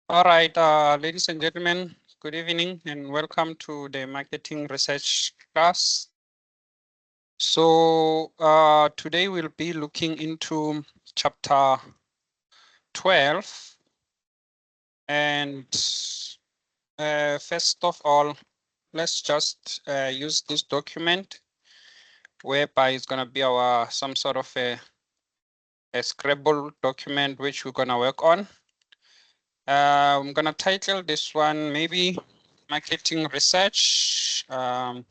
All right, ladies and gentlemen, good evening and welcome to the marketing research class. So today we'll be looking into chapter 12. And first of all, let's just use this document whereby it's going to be our some sort of a Scrabble document which we're going to work on. I'm going to title this one maybe marketing research 3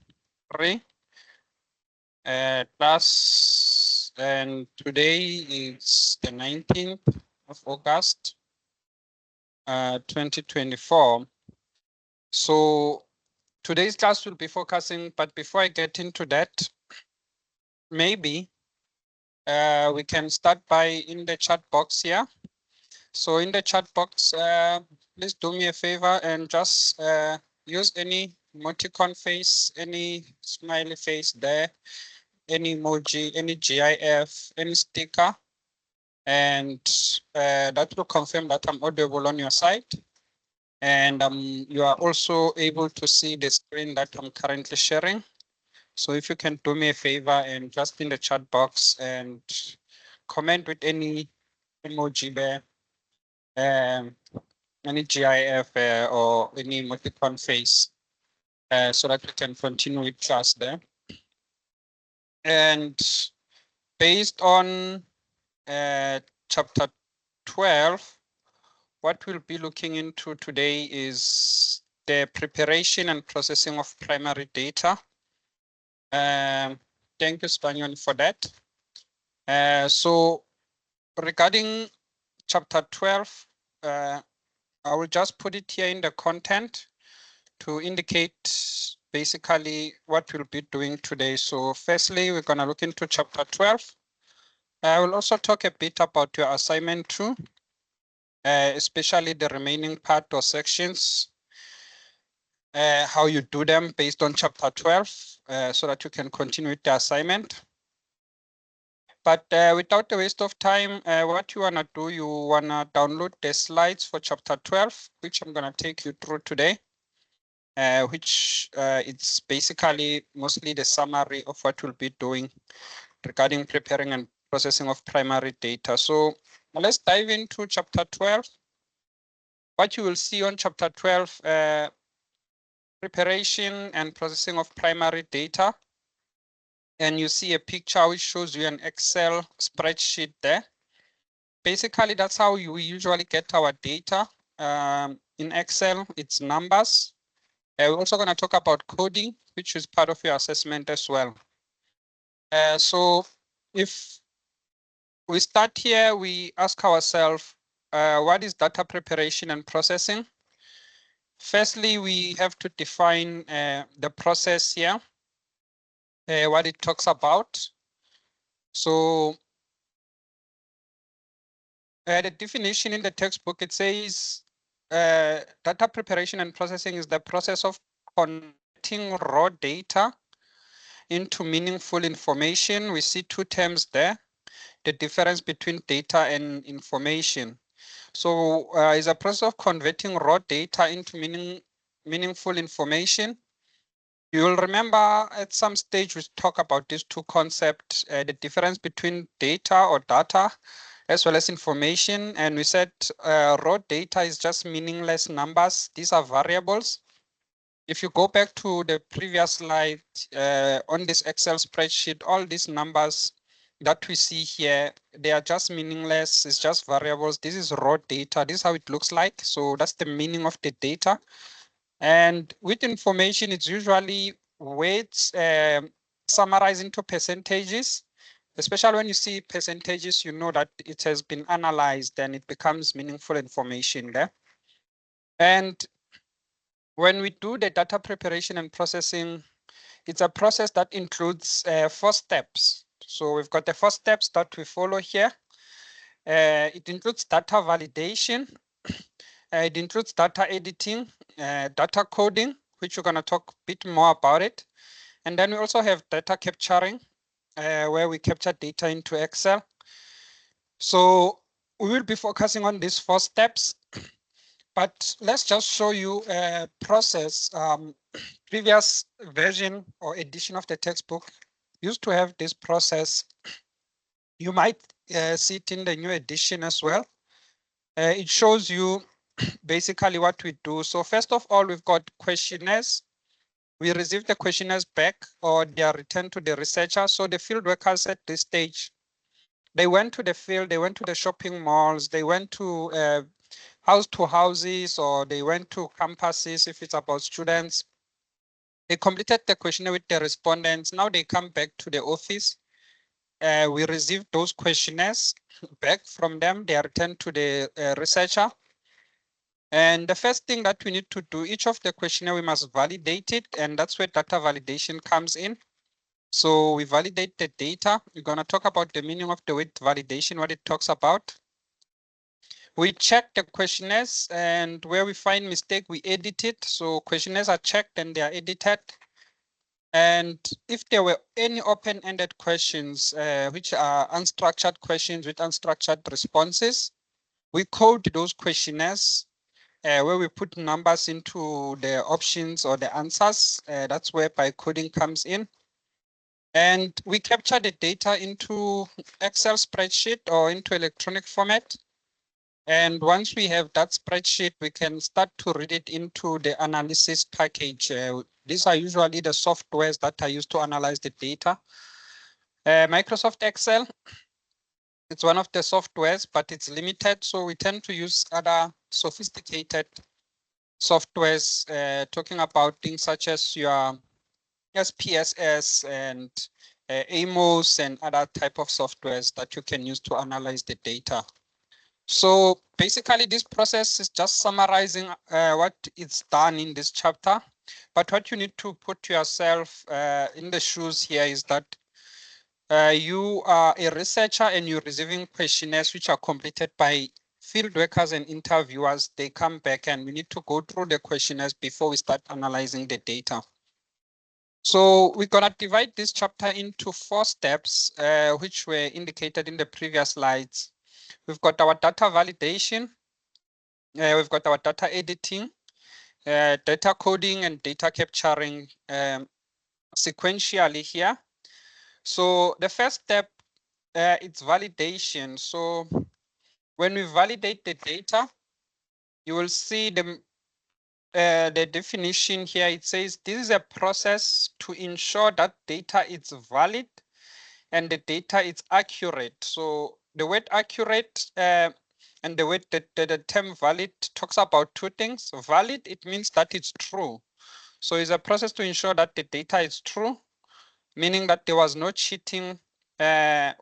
class, and today is the 19th of August 2024. So today's class will be focusing, but before I get into that, maybe we can start by in the chat box here. So in the chat box, please do me a favor and just use any emoticon face, any smiley face there, any emoji, any GIF, any sticker, and that will confirm that I'm audible on your side. And you are also able to see the screen that I'm currently sharing. So if you can do me a favor and just in the chat box and comment with any emoji there, um, any GIF or any emoticon face, so that we can continue with class there. And based on chapter 12, what we'll be looking into today is the preparation and processing of primary data. Thank you, Spanion, for that. So regarding chapter 12, I will just put it here in the content to indicate basically what we'll be doing today. So firstly, we're going to look into chapter 12. I will also talk a bit about your assignment too, especially the remaining part or sections, how you do them based on chapter 12, so that you can continue with the assignment. But without a waste of time, what you want to do, you want to download the slides for chapter 12, which I'm going to take you through today, which it's basically mostly the summary of what we'll be doing regarding preparing and processing of primary data. So let's dive into chapter 12. What you will see on chapter 12, preparation and processing of primary data. And you see a picture which shows you an Excel spreadsheet there. Basically, that's how we usually get our data. In Excel, it's numbers. We're also going to talk about coding, which is part of your assessment as well. So if we start here, we ask ourselves, what is data preparation and processing? Firstly, we have to define the process here, what it talks about. So the definition in the textbook, it says data preparation and processing is the process of converting raw data into meaningful information. We see two terms there, the difference between data and information. So it's a process of converting raw data into meaningful information. You will remember at some stage we talk about these two concepts, the difference between data or data as well as information. And we said raw data is just meaningless numbers. These are variables. If you go back to the previous slide on this Excel spreadsheet, all these numbers that we see here, they are just meaningless. It's just variables. This is raw data. This is how it looks like. So that's the meaning of the data. And with information, it's usually weights summarized into percentages. Especially when you see percentages, you know that it has been analyzed and it becomes meaningful information there. And when we do the data preparation and processing, it's a process that includes 4 steps. So we've got the 4 steps that we follow here. It includes data validation. It includes data editing, data coding, which we're going to talk a bit more about it. And then we also have data capturing, where we capture data into Excel. So we will be focusing on these 4 steps. But let's just show you a process. Previous version or edition of the textbook used to have this process. You might see it in the new edition as well. It shows you basically what we do. So first of all, we've got questionnaires. We receive the questionnaires back or they are returned to the researcher. So the field workers at this stage, they went to the field, they went to the shopping malls, they went to house to houses, or they went to campuses if it's about students. They completed the questionnaire with the respondents. Now they come back to the office. We received those questionnaires back from them. They are returned to the researcher. And the first thing that we need to do, each of the questionnaire, we must validate it. And that's where data validation comes in. So we validate the data. We're going to talk about the meaning of the word validation, what it talks about. We check the questionnaires, and where we find mistake, we edit it. So questionnaires are checked and they are edited. And if there were any open-ended questions, which are unstructured questions with unstructured responses, we code those questionnaires where we put numbers into the options or the answers. That's where bytecoding comes in. And we capture the data into Excel spreadsheet or into electronic format. And once we have that spreadsheet, we can start to read it into the analysis package. These are usually the softwares that are used to analyze the data. Microsoft Excel, it's one of the softwares, but it's limited. So we tend to use other sophisticated softwares, talking about things such as your SPSS and AMOS and other type of softwares that you can use to analyze the data. So basically, this process is just summarizing what is done in this chapter. But what you need to put yourself in the shoes here is that you are a researcher and you're receiving questionnaires which are completed by field workers and interviewers. They come back and we need to go through the questionnaires before we start analyzing the data. So we're going to divide this chapter into 4 steps, which were indicated in the previous slides. We've got our data validation. We've got our data editing, data coding, and data capturing sequentially here. So the first step, it's validation. So when we validate the data, you will see the definition here. It says this is a process to ensure that data is valid and the data is accurate. So the word accurate and the word the term valid talks about 2 things. Valid, it means that it's true. So it's a process to ensure that the data is true, meaning that there was no cheating.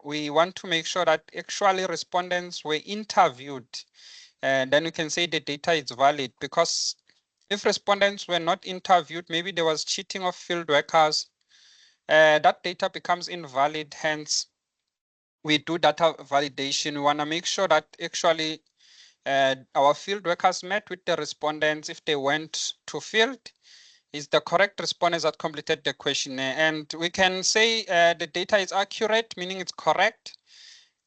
We want to make sure that actually respondents were interviewed. Then we can say the data is valid, because if respondents were not interviewed, maybe there was cheating of field workers, that data becomes invalid. Hence, we do data validation. We want to make sure that actually our field workers met with the respondents. If they went to field, is the correct respondents that completed the questionnaire. And we can say the data is accurate, meaning it's correct.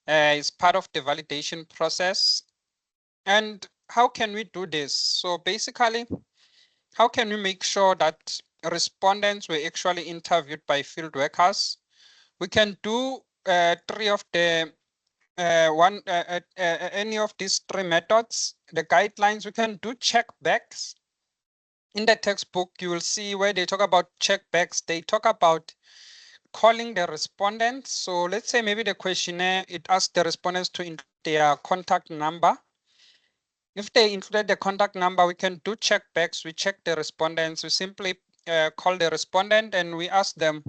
It's part of the validation process. And how can we do this? So basically, how can we make sure that respondents were actually interviewed by field workers? We can do 3 of the any of these 3 methods. The guidelines, we can do checkbacks. In the textbook, you will see where they talk about checkbacks. They talk about calling the respondents. So let's say maybe the questionnaire, it asks the respondents to enter their contact number. If they included the contact number, we can do checkbacks. We check the respondents. We simply call the respondent and we ask them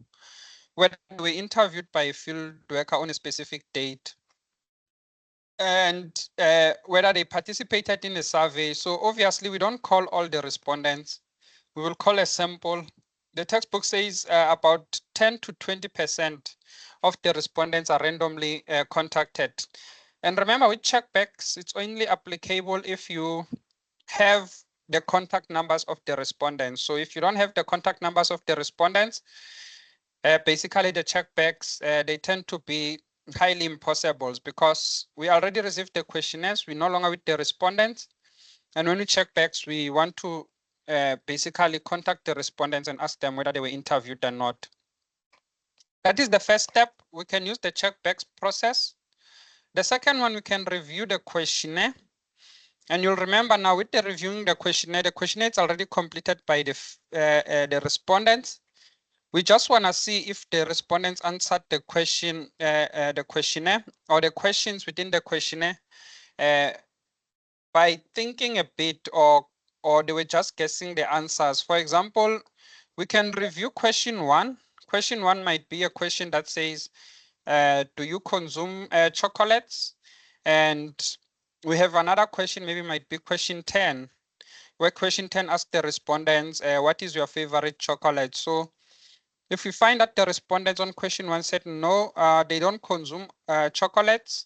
whether they were interviewed by a field worker on a specific date and whether they participated in the survey. So obviously, we don't call all the respondents. We will call a sample. The textbook says about 10 to 20% of the respondents are randomly contacted. And remember, with checkbacks, it's only applicable if you have the contact numbers of the respondents. So if you don't have the contact numbers of the respondents, basically the checkbacks, they tend to be highly impossible, because we already received the questionnaires. We're no longer with the respondents. And when we check backs, we want to basically contact the respondents and ask them whether they were interviewed or not. That is the first step. We can use the checkbacks process. The second one, we can review the questionnaire. And you'll remember now with the reviewing the questionnaire is already completed by the respondents. We just want to see if the respondents answered the questionnaire or the questions within the questionnaire by thinking a bit, or they were just guessing the answers. For example, we can review question one. Question one might be a question that says, do you consume chocolates? And we have another question, maybe might be question 10, where question 10 asks the respondents, what is your favorite chocolate? So if we find that the respondents on question one said no, they don't consume chocolates,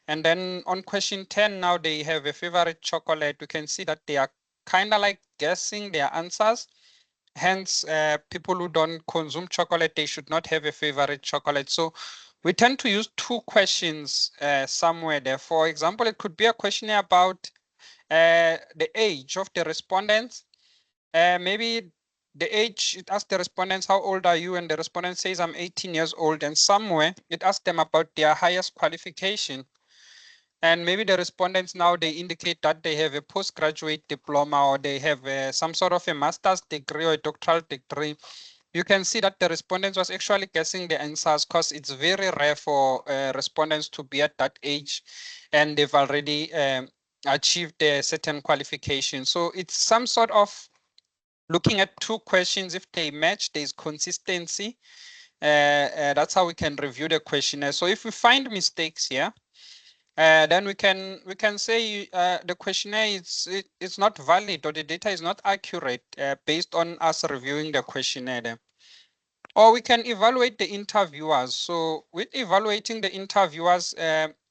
and then on question 10 now they have a favorite chocolate, we can see that they are kind of like guessing their answers. Hence, people who don't consume chocolate, they should not have a favorite chocolate. So we tend to use two questions somewhere there. For example, it could be a question about the age of the respondents. Maybe the age, it asks the respondents, how old are you? And the respondent says, I'm 18 years old. And somewhere it asks them about their highest qualification. And maybe the respondents now, they indicate that they have a postgraduate diploma, or they have some sort of a master's degree or a doctoral degree. You can see that the respondents was actually guessing the answers, because it's very rare for respondents to be at that age and they've already achieved a certain qualification. So it's some sort of looking at two questions. If they match, there's consistency. That's how we can review the questionnaire. So if we find mistakes here, then we can say the questionnaire is not valid, or the data is not accurate based on us reviewing the questionnaire there. Or we can evaluate the interviewers. So with evaluating the interviewers,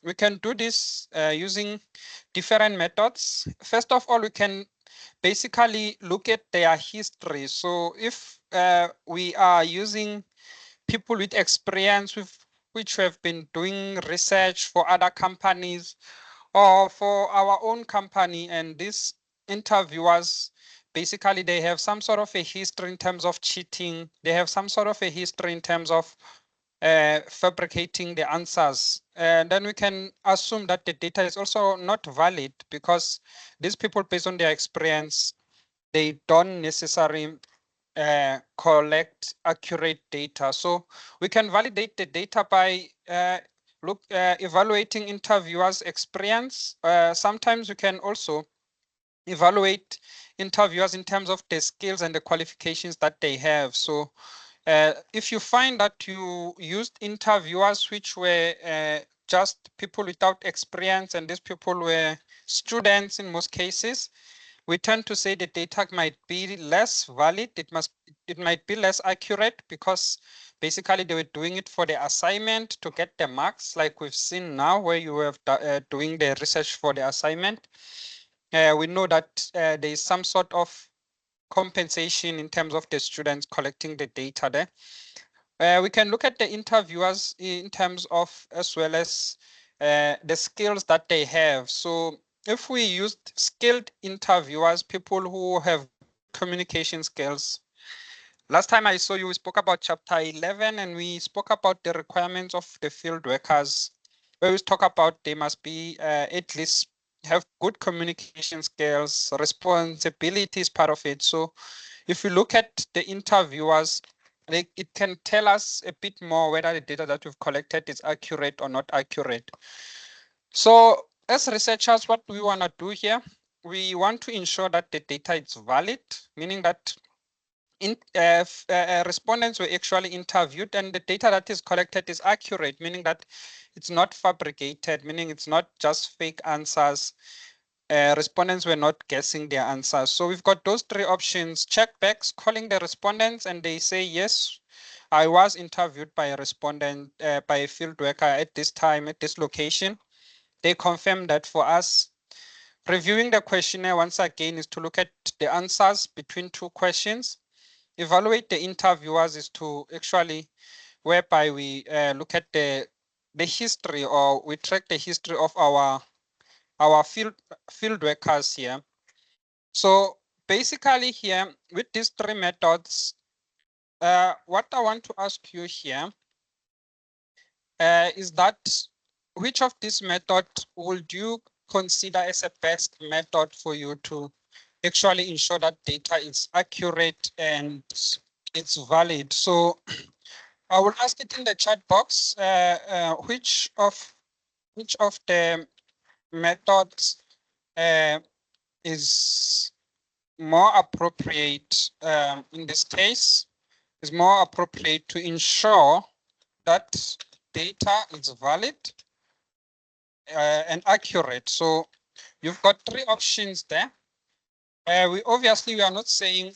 we can do this using different methods. First of all, we can basically look at their history. So if we are using people with experience which have been doing research for other companies or for our own company, and these interviewers, basically they have some sort of a history in terms of cheating, they have some sort of a history in terms of fabricating the answers, and then we can assume that the data is also not valid, because these people, based on their experience, they don't necessarily collect accurate data. So we can validate the data by evaluating interviewers' experience. Sometimes we can also evaluate interviewers in terms of the skills and the qualifications that they have. So if you find that you used interviewers which were just people without experience, and these people were students in most cases, we tend to say the data might be less valid. It might be less accurate, because basically they were doing it for the assignment to get the marks, like we've seen now, where you were doing the research for the assignment. We know that there is some sort of compensation in terms of the students collecting the data there. We can look at the interviewers in terms of, as well as the skills that they have. So if we used skilled interviewers, people who have communication skills. Last time I saw you, we spoke about chapter 11, and we spoke about the requirements of the field workers, where we talk about they must be at least have good communication skills, responsibility is part of it. So if you look at the interviewers, it can tell us a bit more whether the data that we've collected is accurate or not accurate. So as researchers, what we want to do here, we want to ensure that the data is valid, meaning that respondents were actually interviewed and the data that is collected is accurate, meaning that it's not fabricated, meaning it's not just fake answers. Respondents were not guessing their answers. So we've got those three options: checkbacks, calling the respondents, and they say, yes, I was interviewed by a respondent, by a field worker at this time, at this location. They confirm that for us. Reviewing the questionnaire once again is to look at the answers between two questions. Evaluate the interviewers is to actually, whereby we look at the history, or we track the history of our field workers here. So basically here with these three methods, what I want to ask you here is that which of these methods would you consider as a best method for you to actually ensure that data is accurate and it's valid? So I will ask it in the chat box, which of the methods is more appropriate in this case, is more appropriate to ensure that data is valid and accurate. So you've got three options there. We are not saying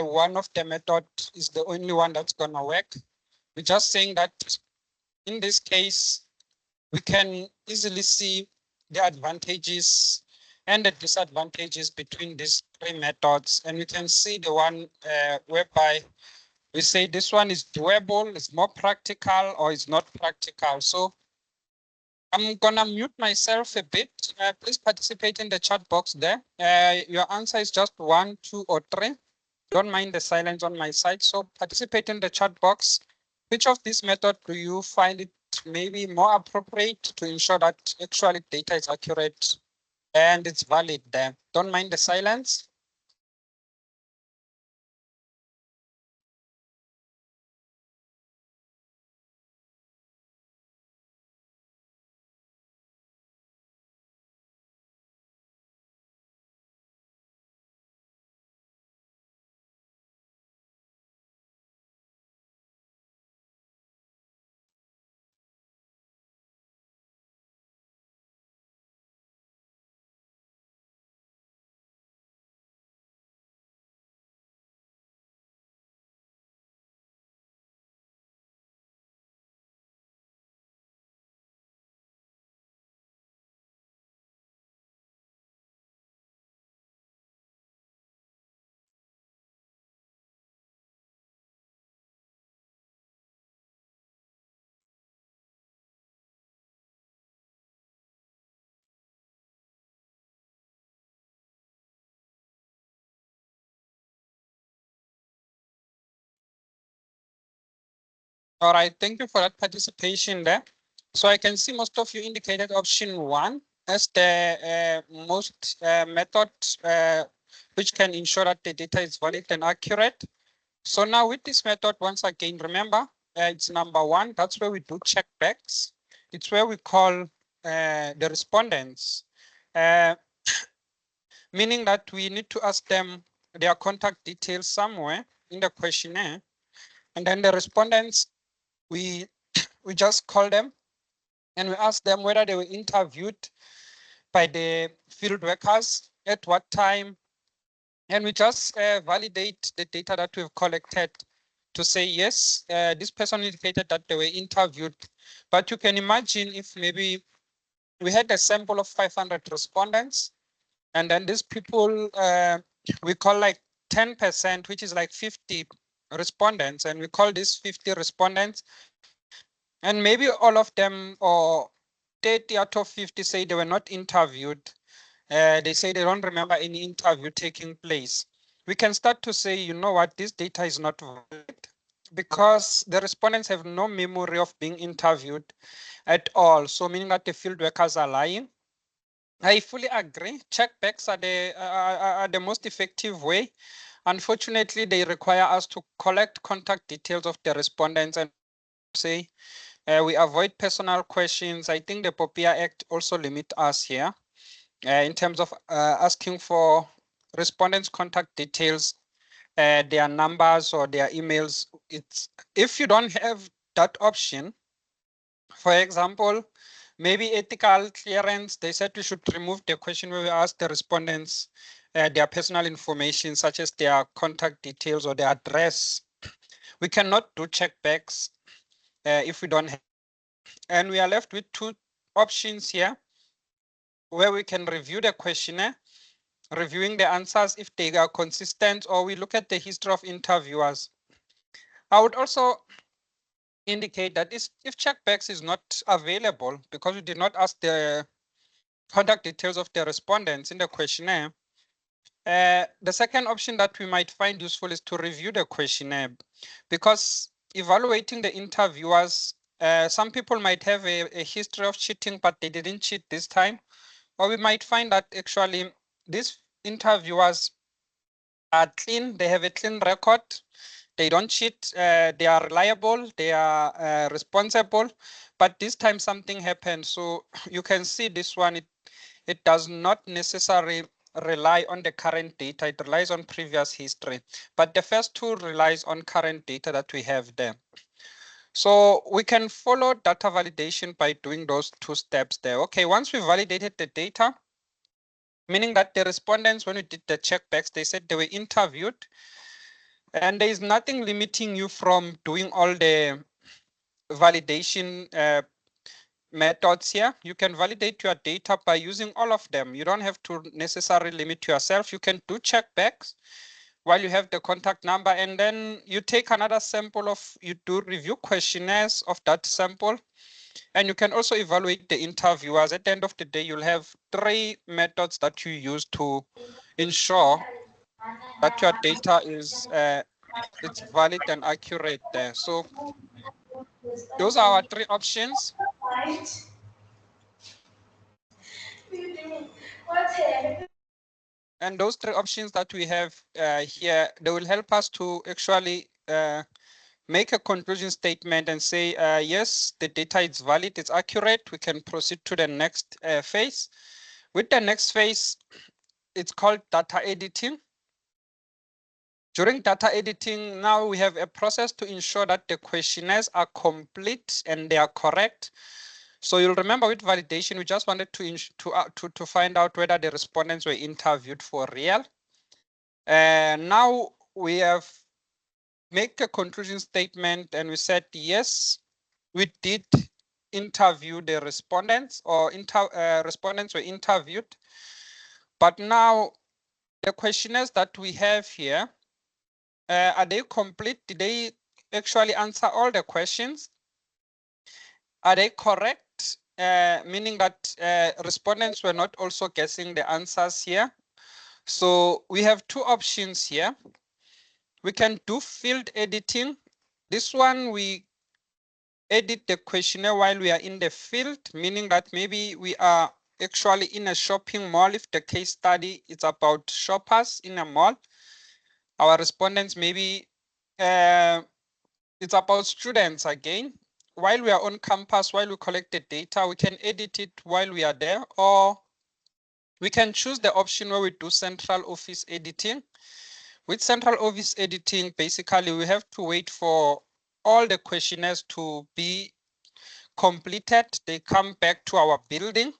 one of the method is the only one that's gonna work. We're just saying that in this case, we can easily see the advantages and the disadvantages between these three methods. And we can see the one whereby we say this one is doable, it's more practical, or it's not practical. So I'm gonna mute myself a bit. Please participate in the chat box there. Your answer is just 1, 2, or 3. Don't mind the silence on my side. So participate in the chat box. Which of these methods do you find it maybe more appropriate to ensure that actually data is accurate and it's valid there? Don't mind the silence. All right, thank you for that participation there. So I can see most of you indicated option 1 as the most method which can ensure that the data is valid and accurate. So now with this method, once again, remember, it's number 1. That's where we do check backs. It's where we call the respondents, meaning that we need to ask them their contact details somewhere in the questionnaire. And then the respondents, we just call them and we ask them whether they were interviewed by the field workers, at what time, and we just validate the data that we've collected to say, yes, this person indicated that they were interviewed. But you can imagine if maybe we had a sample of 500 respondents, and then these people, we call like 10%, which is like 50 respondents, and we call these 50 respondents, and maybe all of them or 30 out of 50 say they were not interviewed. They say they don't remember any interview taking place. We can start to say, you know what, this data is not valid because the respondents have no memory of being interviewed at all. So meaning that the field workers are lying. I fully agree. Checkbacks are the most effective way. Unfortunately, they require us to collect contact details of the respondents and say we avoid personal questions. I think the POPIA Act also limit us here in terms of asking for respondents' contact details, their numbers or their emails. It's if you don't have that option, for example, maybe ethical clearance, they said we should remove the question where we ask the respondents their personal information, such as their contact details or their address. We cannot do checkbacks if we don't have. And we are left with two options here where we can review the questionnaire, reviewing the answers if they are consistent, or we look at the history of interviewers. I would also indicate that if checkbacks is not available because we did not ask the contact details of the respondents in the questionnaire, The second option that we might find useful is to review the questionnaire, because evaluating the interviewers, some people might have a history of cheating, but they didn't cheat this time. Or we might find that actually these interviewers are clean, they have a clean record, they don't cheat, they are reliable, they are responsible, but this time something happened. So you can see this one, it does not necessarily rely on the current data, it relies on previous history. But the first two relies on current data that we have there. So we can follow data validation by doing those two steps there. Okay, once we validated the data, meaning that the respondents, when we did the checkbacks, they said they were interviewed, and there is nothing limiting you from doing all the validation methods here. You can validate your data by using all of them. You don't have to necessarily limit yourself. You can do checkbacks while you have the contact number, and then you take another sample you do review questionnaires of that sample, and you can also evaluate the interviewers. At the end of the day, you'll have 3 methods that you use to ensure that your data is it's valid and accurate there. So those are our 3 options. And those 3 options that we have here, they will help us to actually make a conclusion statement and say, yes, the data is valid, it's accurate. We can proceed to the next phase. With the next phase, it's called data editing. During data editing, now we have a process to ensure that the questionnaires are complete and they are correct. So you'll remember with validation, we just wanted to find out whether the respondents were interviewed for real. And now we have make a conclusion statement and we said, yes, we did interview the respondents, or respondents were interviewed. But now the questionnaires that we have here, are they complete? Did they actually answer all the questions? Are they correct? Meaning that respondents were not also guessing the answers here. So we have 2 options here. We can do field editing. This one, we edit the questionnaire while we are in the field, meaning that maybe we are actually in a shopping mall. If the case study is about shoppers in a mall, our respondents maybe it's about students again. While we are on campus, while we collect the data, we can edit it while we are there, or we can choose the option where we do central office editing. With central office editing, basically we have to wait for all the questionnaires to be completed. They come back to our building,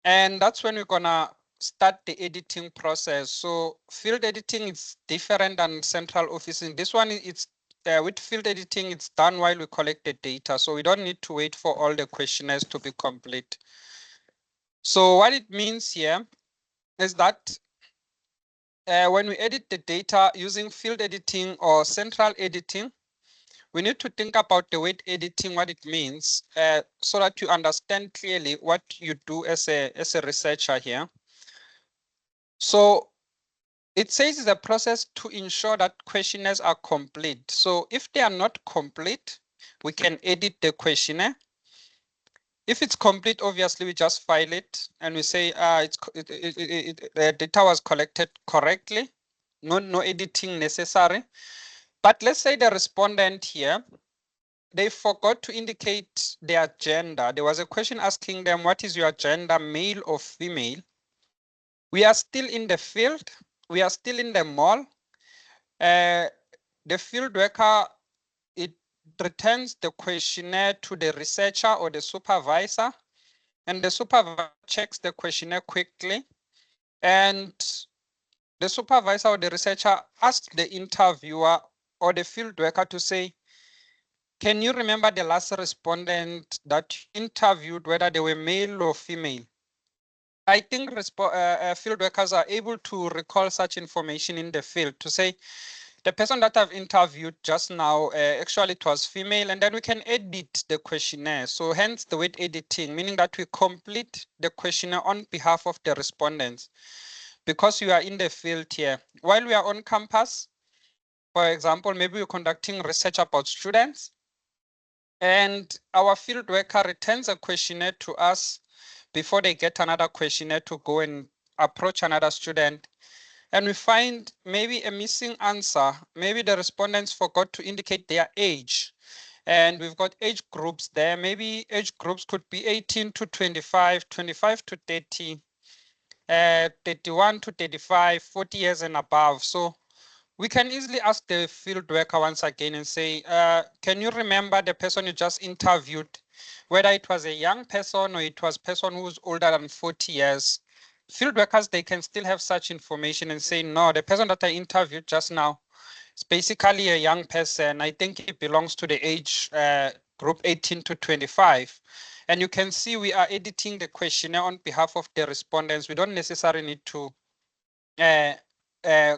and that's when we're gonna start the editing process. So field editing is different than central office. In this one, it's with field editing, it's done while we collect the data. So we don't need to wait for all the questionnaires to be complete. So what it means here is that when we edit the data using field editing or central editing, we need to think about the word editing, what it means, so that you understand clearly what you do as a researcher here. So it says it's a process to ensure that questionnaires are complete. So if they are not complete, we can edit the questionnaire. If it's complete, obviously we just file it and we say the data was collected correctly. No editing necessary. But let's say the respondent here, they forgot to indicate their gender. There was a question asking them, what is your gender, male or female? We are still in the field. We are still in the mall. The field worker, it returns the questionnaire to the researcher or the supervisor, and the supervisor checks the questionnaire quickly. And the supervisor or the researcher asks the interviewer or the field worker to say, can you remember the last respondent that you interviewed, whether they were male or female? I think field workers are able to recall such information in the field to say, the person that I've interviewed just now, actually it was female, and then we can edit the questionnaire. So hence the word editing, meaning that we complete the questionnaire on behalf of the respondents. because you are in the field here. While we are on campus, for example, maybe we're conducting research about students, and our field worker returns a questionnaire to us before they get another questionnaire to go and approach another student. And we find maybe a missing answer. Maybe the respondents forgot to indicate their age. And we've got age groups there. Maybe age groups could be 18 to 25, 25 to 30, 31 to 35, 40 years and above. So we can easily ask the field worker once again and say, can you remember the person you just interviewed, whether it was a young person or it was a person who's older than 40 years? Field workers, they can still have such information and say, no, the person that I interviewed just now is basically a young person. I think it belongs to the age group 18 to 25. And you can see we are editing the questionnaire on behalf of the respondents. We don't necessarily need to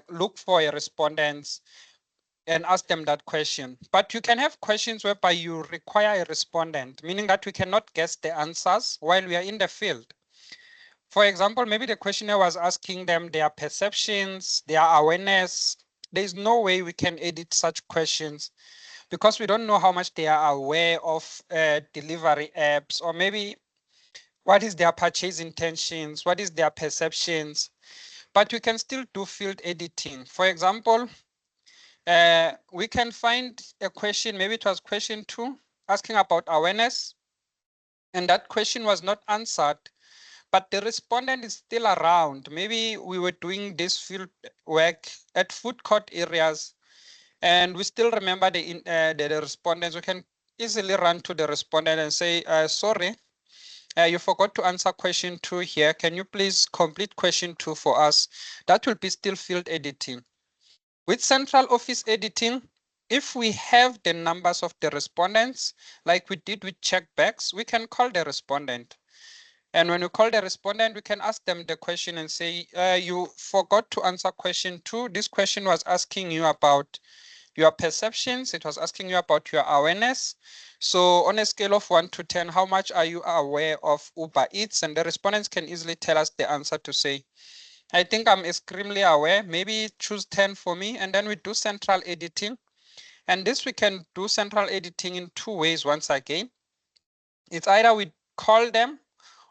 look for a respondents and ask them that question. But you can have questions whereby you require a respondent, meaning that we cannot guess the answers while we are in the field. For example, maybe the questionnaire was asking them their perceptions, their awareness. There's no way we can edit such questions because we don't know how much they are aware of delivery apps, or maybe what is their purchase intentions, what is their perceptions. But we can still do field editing. For example, we can find a question, maybe it was question 2, asking about awareness, and that question was not answered, but the respondent is still around. Maybe we were doing this field work at food court areas, and we still remember the respondents. We can easily run to the respondent and say, sorry, you forgot to answer question 2 here. Can you please complete question 2 for us? That will be still field editing. With central office editing, if we have the numbers of the respondents, like we did with checkbacks, we can call the respondent. And when we call the respondent, we can ask them the question and say, you forgot to answer question 2. This question was asking you about your perceptions. It was asking you about your awareness. So on a scale of 1 to 10, how much are you aware of Uber Eats? And the respondents can easily tell us the answer to say, I think I'm extremely aware. Maybe choose 10 for me. And then we do central editing. And this we can do central editing in 2 ways once again. It's either we call them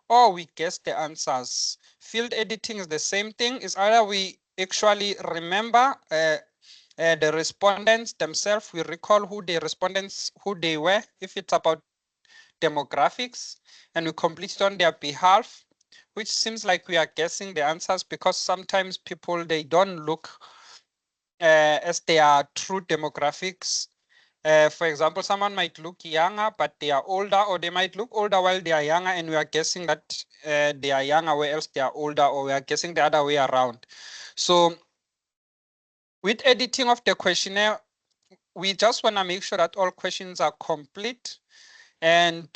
or we guess the answers. Field editing is the same thing. It's either we actually remember the respondents themselves. We recall who the respondents, who they were, if it's about demographics, and we complete it on their behalf, which seems like we are guessing the answers because sometimes people, they don't look as their true demographics. For example, someone might look younger, but they are older, or they might look older while they are younger, and we are guessing that they are younger, where else they are older, or we are guessing the other way around. So with editing of the questionnaire, we just want to make sure that all questions are complete, and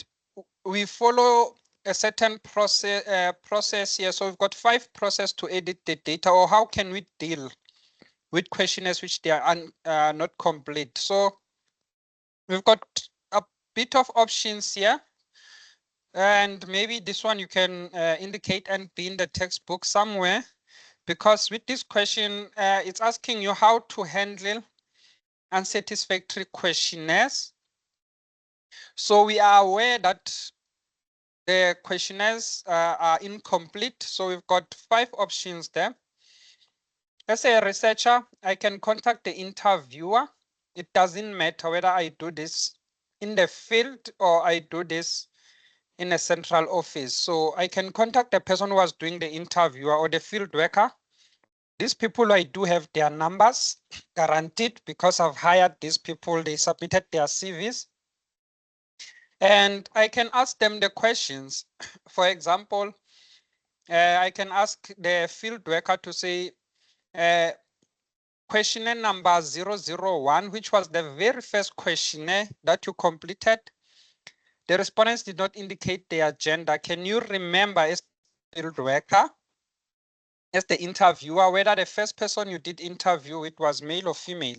we follow a certain process here. So we've got 5 processes to edit the data, or how can we deal with questionnaires which they are not complete. So we've got a bit of options here, and maybe this one you can indicate and be in the textbook somewhere, because with this question, it's asking you how to handle unsatisfactory questionnaires. So we are aware that the questionnaires are incomplete. So we've got 5 options there. As a researcher, I can contact the interviewer. It doesn't matter whether I do this in the field or I do this in a central office. So I can contact the person who was doing the interview or the field worker. These people, I do have their numbers guaranteed because I've hired these people. They submitted their CVs. And I can ask them the questions. For example, I can ask the field worker to say, questionnaire number 001, which was the very first questionnaire that you completed. The respondents did not indicate their gender. Can you remember as the field worker, as the interviewer, whether the first person you did interview with was male or female?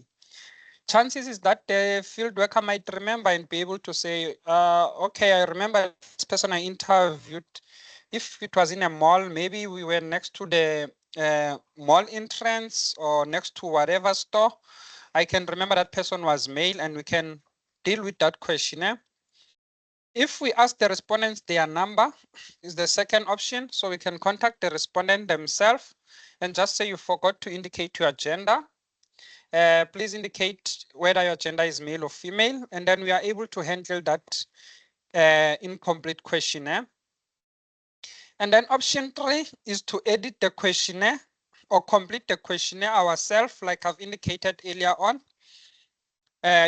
Chances is that the field worker might remember and be able to say, okay, I remember this person I interviewed. If it was in a mall, maybe we were next to the mall entrance or next to whatever store, I can remember that person was male and we can deal with that questionnaire. If we ask the respondents their number is the second option. So we can contact the respondent themselves and just say you forgot to indicate your gender. Please indicate whether your gender is male or female, and then we are able to handle that incomplete questionnaire. And then option 3 is to edit the questionnaire or complete the questionnaire ourselves, like I've indicated earlier on.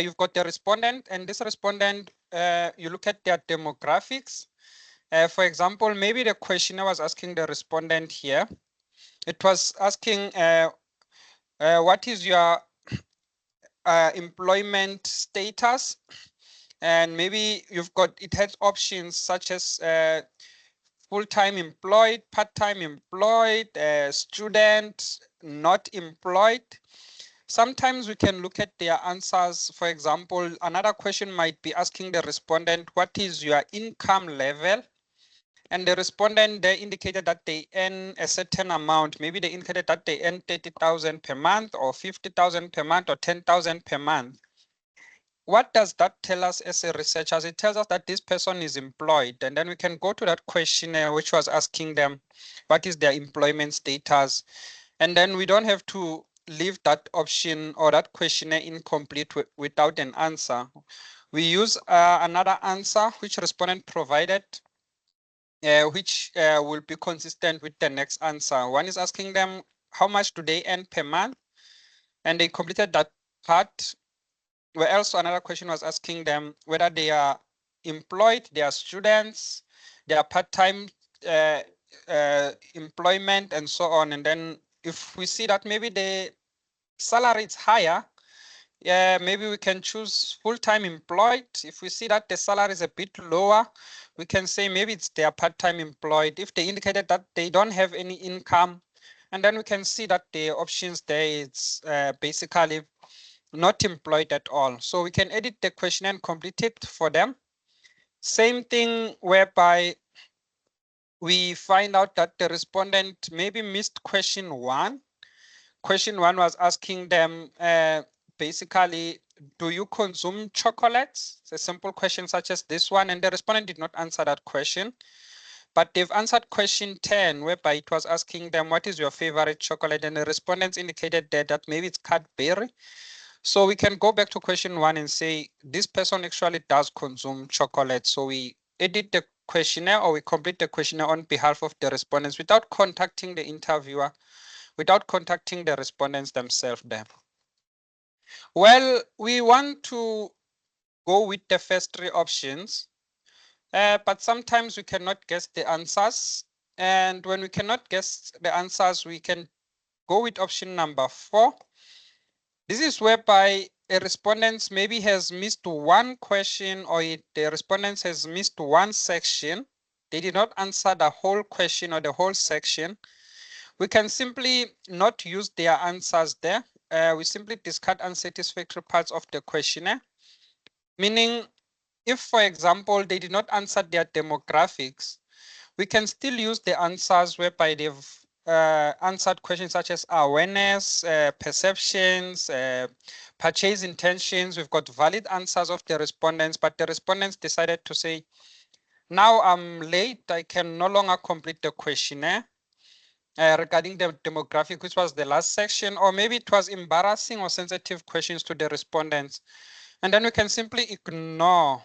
You've got the respondent, and this respondent, you look at their demographics. For example, maybe the questionnaire was asking the respondent here. It was asking, what is your employment status? And maybe you've got, it has options such as full-time employed, part-time employed, student, not employed. Sometimes we can look at their answers. For example, another question might be asking the respondent, what is your income level? And the respondent, they indicated that they earn a certain amount. Maybe they indicated that they earn 30,000 per month or 50,000 per month or 10,000 per month. What does that tell us as a researchers? It tells us that this person is employed, and then we can go to that questionnaire which was asking them what is their employment status, and then we don't have to leave that option or that questionnaire incomplete without an answer. We use another answer which respondent provided, which will be consistent with the next answer. One is asking them how much do they earn per month, and they completed that part. Where else another question was asking them whether they are employed, they are students, they are part-time employment, and so on. And then if we see that maybe the salary is higher, yeah, maybe we can choose full-time employed. If we see that the salary is a bit lower, we can say maybe it's their part-time employed. If they indicated that they don't have any income, and then we can see that the options there is basically not employed at all. So we can edit the question and complete it for them. Same thing whereby we find out that the respondent maybe missed question 1. Question 1 was asking them basically, do you consume chocolates? It's a simple question such as this one, and the respondent did not answer that question. But they've answered question 10, whereby it was asking them, what is your favorite chocolate? And the respondents indicated that maybe it's Cadbury. So we can go back to question 1 and say, this person actually does consume chocolate. So we edit the questionnaire or we complete the questionnaire on behalf of the respondents without contacting the interviewer, without contacting the respondents themselves there. Well, we want to go with the first 3 options, but sometimes we cannot guess the answers. And when we cannot guess the answers, we can go with option number 4. This is whereby a respondent maybe has missed one question, or the respondent has missed one section. They did not answer the whole question or the whole section. We can simply not use their answers there. We simply discard unsatisfactory parts of the questionnaire. Meaning, if, for example, they did not answer their demographics, we can still use the answers whereby they've answered questions such as awareness, perceptions, purchase intentions. We've got valid answers of the respondents, but the respondents decided to say, now I'm late, I can no longer complete the questionnaire regarding the demographic, which was the last section, or maybe it was embarrassing or sensitive questions to the respondents. And then we can simply ignore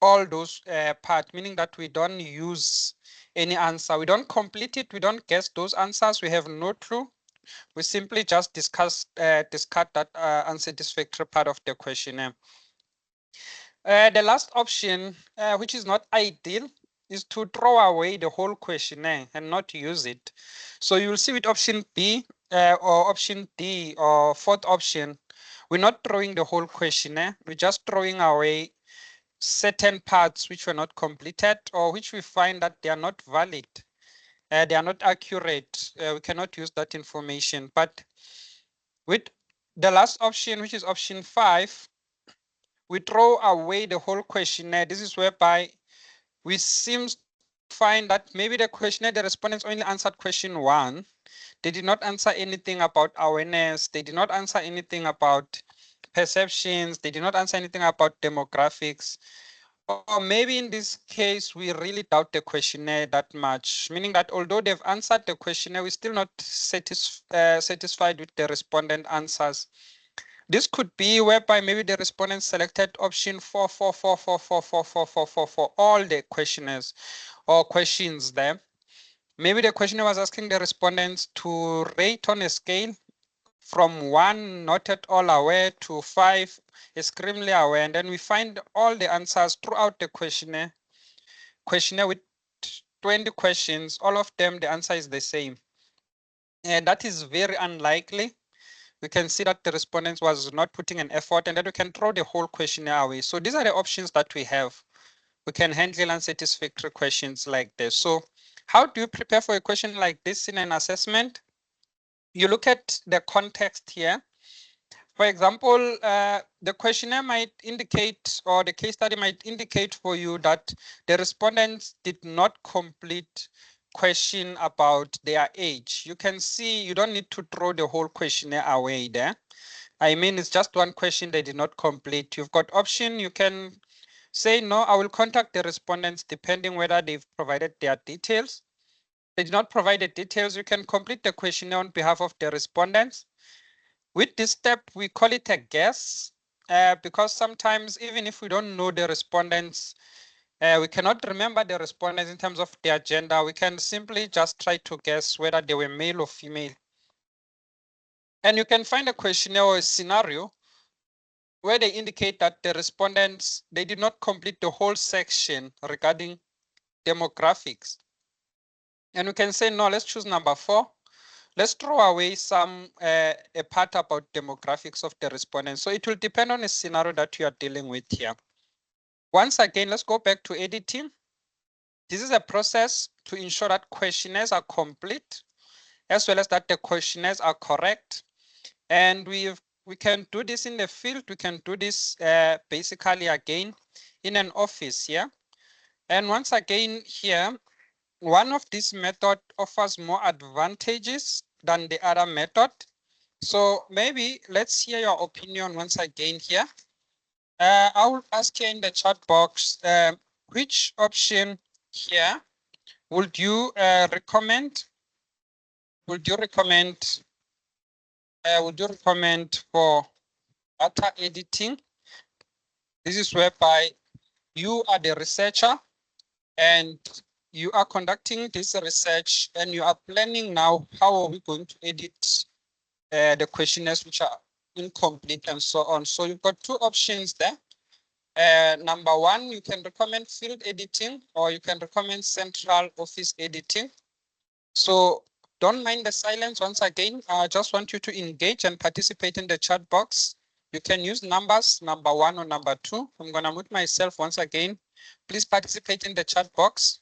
all those parts, meaning that we don't use any answer. We don't complete it. We don't guess those answers. We have no clue. We simply just discard that unsatisfactory part of the questionnaire. The last option, which is not ideal, is to throw away the whole questionnaire and not use it. So you'll see with option B or option D or 4th option, we're not throwing the whole questionnaire. We're just throwing away certain parts which were not completed or which we find that they are not valid. They are not accurate. We cannot use that information. But with the last option, which is option 5, we throw away the whole questionnaire. This is whereby we seem find that maybe the questionnaire, the respondents only answered question 1. They did not answer anything about awareness. They did not answer anything about perceptions. They did not answer anything about demographics. Or maybe in this case, we really doubt the questionnaire that much, meaning that although they've answered the questionnaire, we're still not satisfied with the respondent answers. This could be whereby maybe the respondents selected option 4 for all the questionnaires or questions there. Maybe the questionnaire was asking the respondents to rate on a scale from 1, not at all aware, to 5, extremely aware. And then we find all the answers throughout the questionnaire with 20 questions, all of them, the answer is the same. And that is very unlikely. We can see that the respondents was not putting an effort, and then we can throw the whole questionnaire away. So these are the options that we have. We can handle unsatisfactory questions like this. So how do you prepare for a question like this in an assessment? You look at the context here. For example, the questionnaire might indicate, or the case study might indicate for you that the respondents did not complete question about their age. You can see you don't need to throw the whole questionnaire away there. I mean, it's just one question they did not complete. You've got option. You can say, no, I will contact the respondents depending whether they've provided their details. They did not provide the details. You can complete the questionnaire on behalf of the respondents. With this step, we call it a guess, because sometimes even if we don't know the respondents, we cannot remember the respondents in terms of their gender. We can simply just try to guess whether they were male or female. And you can find a questionnaire or a scenario where they indicate that the respondents, they did not complete the whole section regarding demographics. And we can say, no, let's choose number 4. Let's throw away some a part about demographics of the respondents. So it will depend on the scenario that you are dealing with here. Once again, let's go back to editing. This is a process to ensure that questionnaires are complete, as well as that the questionnaires are correct. And we can do this in the field. We can do this basically again in an office here. And once again here, one of these method offers more advantages than the other method. So maybe let's hear your opinion once again here. I will ask you in the chat box, which option here would you recommend? Would you recommend for data editing? This is whereby you are the researcher and you are conducting this research and you are planning now how are we going to edit the questionnaires which are incomplete and so on. So you've got 2 options there. Number 1, you can recommend field editing or you can recommend central office editing. So don't mind the silence once again. I just want you to engage and participate in the chat box. You can use numbers, number 1 or number 2. I'm going to mute myself once again. Please participate in the chat box.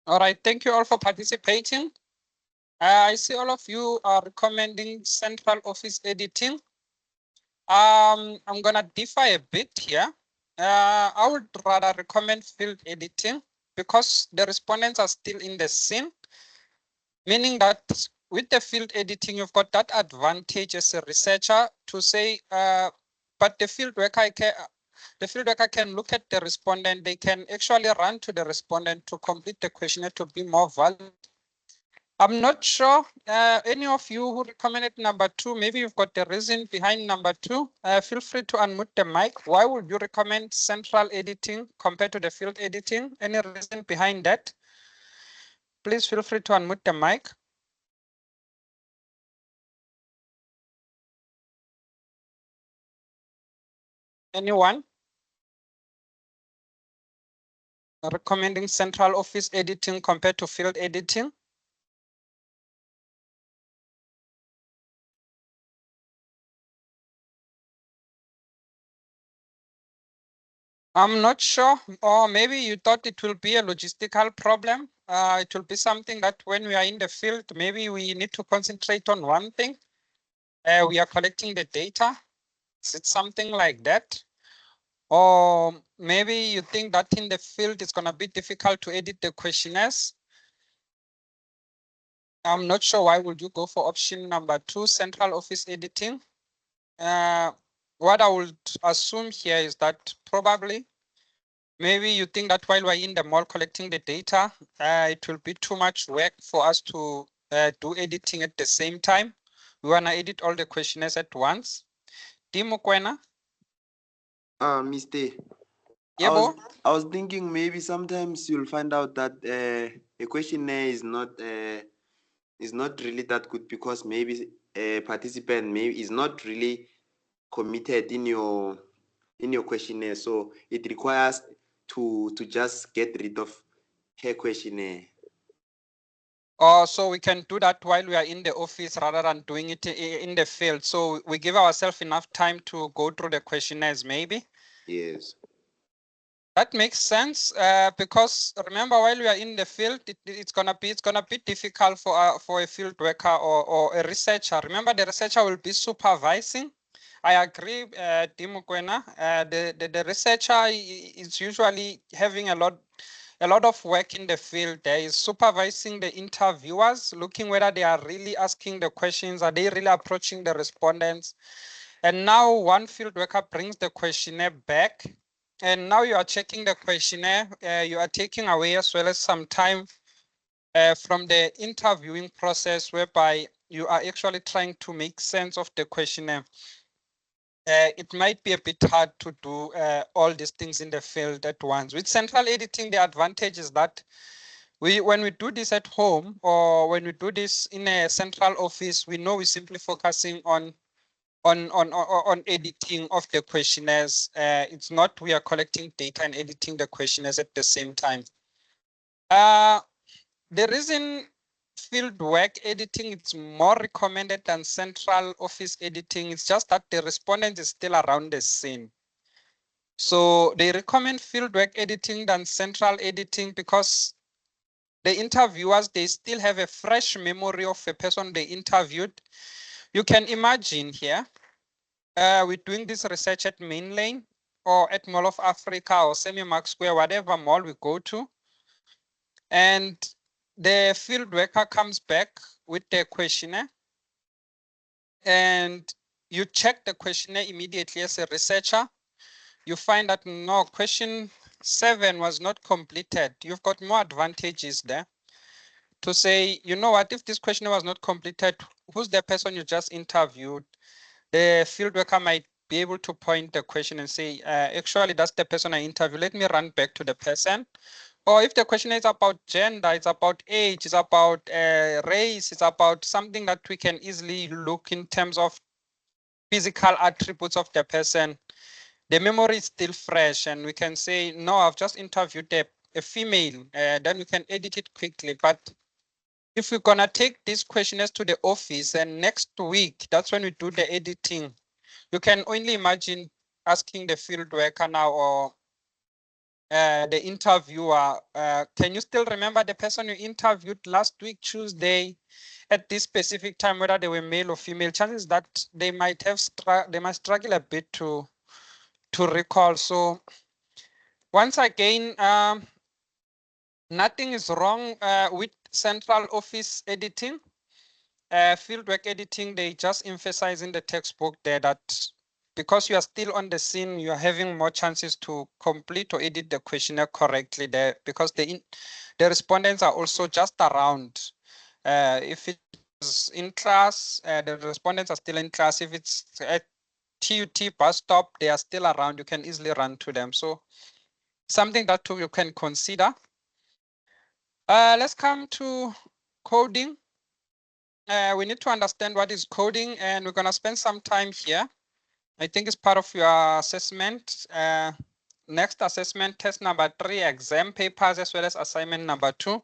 All right, thank you all for participating. I see all of you are recommending central office editing. I'm gonna differ a bit here. I would rather recommend field editing because the respondents are still in the scene, meaning that with the field editing, you've got that advantage as a researcher to say, but the field worker can look at the respondent. They can actually run to the respondent to complete the questionnaire to be more valid. I'm not sure any of you who recommended number 2, maybe you've got the reason behind number 2. Feel free to unmute the mic. Why would you recommend central editing compared to the field editing? Any reason behind that? Please feel free to unmute the mic. Anyone? Recommending central office editing compared to field editing? I'm not sure, or maybe you thought it will be a logistical problem. It will be something that when we are in the field, maybe we need to concentrate on one thing. We are collecting the data. Is it something like that? Or maybe you think that in the field it's going to be difficult to edit the questionnaires. I'm not sure why would you go for option number 2, central office editing. What I would assume here is that probably maybe you think that while we're in the mall collecting the data, it will be too much work for us to do editing at the same time. We want to edit all the questionnaires at once. Timo Kwena? Mr. Yebo? I was thinking maybe sometimes you'll find out that a questionnaire is not really that good because maybe a participant maybe is not really committed in your questionnaire, so it requires to just get rid of her questionnaire. So we can do that while we are in the office rather than doing it in the field. So we give ourselves enough time to go through the questionnaires, maybe. Yes. That makes sense because remember, while we are in the field, it's gonna be difficult for a field worker or a researcher. Remember, the researcher will be supervising. I agree, Timo Kwena. The researcher is usually having a lot of work in the field. There is supervising the interviewers, looking whether they are really asking the questions, are they really approaching the respondents. And now one field worker brings the questionnaire back, and now you are checking the questionnaire. You are taking away as well as some time from the interviewing process, whereby you are actually trying to make sense of the questionnaire. It might be a bit hard to do all these things in the field at once. With central editing, the advantage is that when we do this at home or when we do this in a central office, we know we're simply focusing on editing of the questionnaires. It's not we are collecting data and editing the questionnaires at the same time. The reason field work editing is more recommended than central office editing is just that the respondent is still around the scene. So they recommend field work editing than central editing because the interviewers, they still have a fresh memory of a person they interviewed. You can imagine here, we're doing this research at Main Lane or at Mall of Africa or Semi-Mark Square, whatever mall we go to. And the field worker comes back with the questionnaire, and you check the questionnaire immediately as a researcher. You find that no, question 7 was not completed. You've got more advantages there to say, you know what, if this questionnaire was not completed, who's the person you just interviewed? The field worker might be able to point the question and say, actually, that's the person I interviewed. Let me run back to the person. Or if the question is about gender, it's about age, it's about race, it's about something that we can easily look in terms of physical attributes of the person, the memory is still fresh and we can say, no, I've just interviewed a female, then we can edit it quickly. But if we're gonna take these questionnaires to the office and next week, that's when we do the editing, you can only imagine asking the field worker now or the interviewer, can you still remember the person you interviewed last week, Tuesday, at this specific time, whether they were male or female? Chances that they might have they might struggle a bit to recall. So once again, nothing is wrong with central office editing. fieldwork editing, they just emphasize in the textbook there that because you are still on the scene, you are having more chances to complete or edit the questionnaire correctly there, because the respondents are also just around. If it's in class, the respondents are still in class. If it's at TUT bus stop, they are still around. You can easily run to them. So something that too you can consider. Let's come to coding. We need to understand what is coding, and we're going to spend some time here. I think it's part of your assessment. Next assessment, test number 3, exam papers, as well as assignment number 2.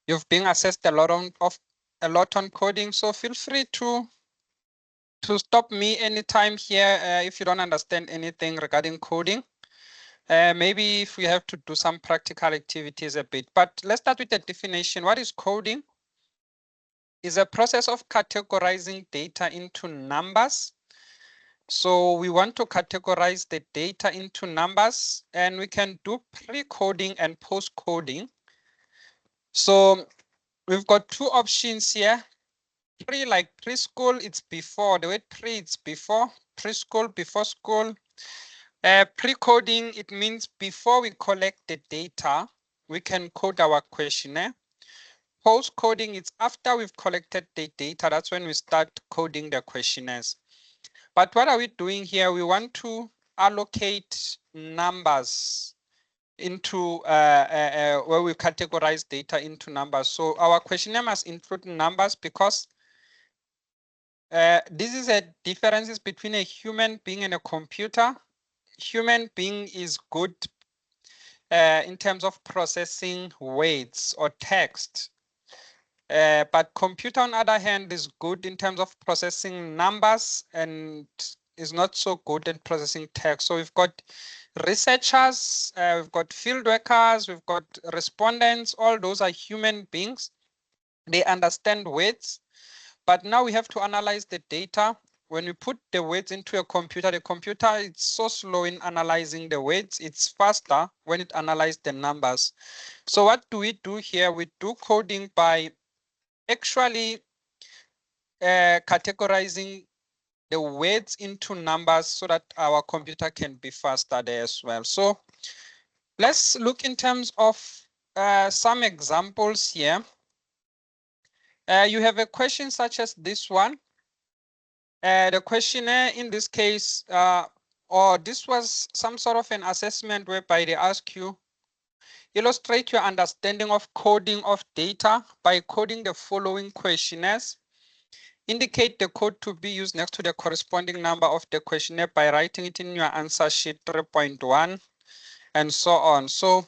You've been assessed a lot on coding, so feel free to stop me anytime here if you don't understand anything regarding coding. Maybe if we have to do some practical activities a bit, but let's start with the definition. What is coding? Is a process of categorizing data into numbers. So we want to categorize the data into numbers, and we can do pre-coding and post-coding. So we've got two options here. Pre, like preschool, it's before. The word pre, it's before. Preschool, before school. Pre-coding, it means before we collect the data, we can code our questionnaire. Post-coding, it's after we've collected the data. That's when we start coding the questionnaires. But what are we doing here? We want to allocate numbers into where we categorize data into numbers. So our questionnaire must include numbers, because this is a differences between a human being and a computer. Human being is good in terms of processing words or text. But computer, on the other hand, is good in terms of processing numbers and is not so good at processing text. So we've got researchers, we've got field workers, we've got respondents. All those are human beings. They understand words, but now we have to analyze the data. When we put the words into a computer, the computer is so slow in analyzing the words. It's faster when it analyzes the numbers. So what do we do here? We do coding by actually categorizing the words into numbers so that our computer can be faster there as well. So let's look in terms of some examples here. You have a question such as this one. The questionnaire in this case, or this was some sort of an assessment whereby they ask you, illustrate your understanding of coding of data by coding the following questionnaires. Indicate the code to be used next to the corresponding number of the questionnaire by writing it in your answer sheet 3.1 and so on. So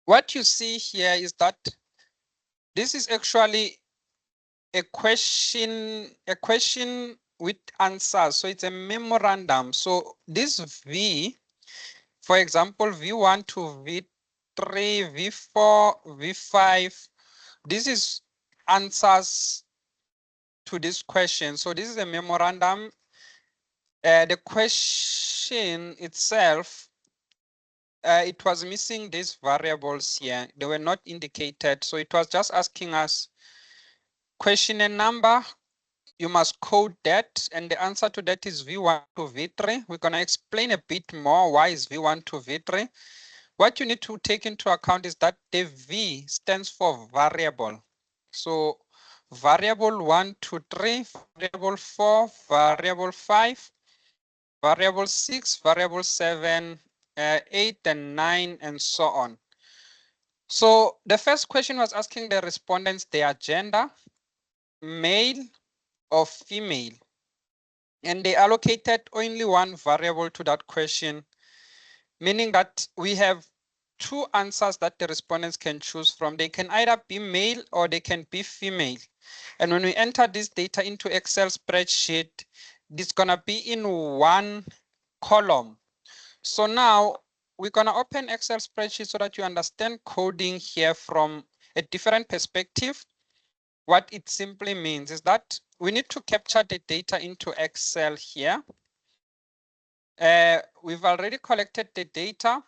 what you see here is that this is actually a question with answers. So it's a memorandum. So this V, for example, V1 to V3, V4, V5, this is answers to this question. So this is a memorandum. The question itself, it was missing these variables here. They were not indicated. So it was just asking us questionnaire number. You must code that, and the answer to that is V1 to V3. We're going to explain a bit more why is V1 to V3. What you need to take into account is that the V stands for variable. So variable 1 to 3, variable 4, variable 5, variable 6, variable 7, 8, and 9, and so on. So the first question was asking the respondents their gender, male or female. And they allocated only one variable to that question, meaning that we have two answers that the respondents can choose from. They can either be male or they can be female. And when we enter this data into Excel spreadsheet, it's gonna be in one column. So now we're gonna open Excel spreadsheet so that you understand coding here from a different perspective. What it simply means is that we need to capture the data into Excel here. We've already collected the data.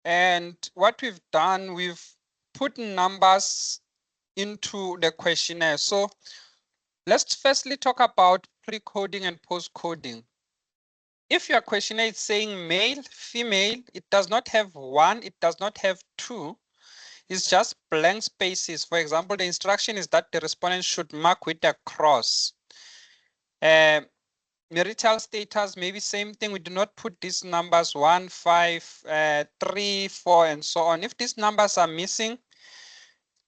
And what we've done, we've put numbers into the questionnaire. So let's firstly talk about pre-coding and post-coding. If your questionnaire is saying male, female, it does not have 1, it does not have 2. It's just blank spaces. For example, the instruction is that the respondent should mark with a cross. Marital status, maybe same thing. We do not put these numbers 1, 5, 3, 4, and so on. If these numbers are missing,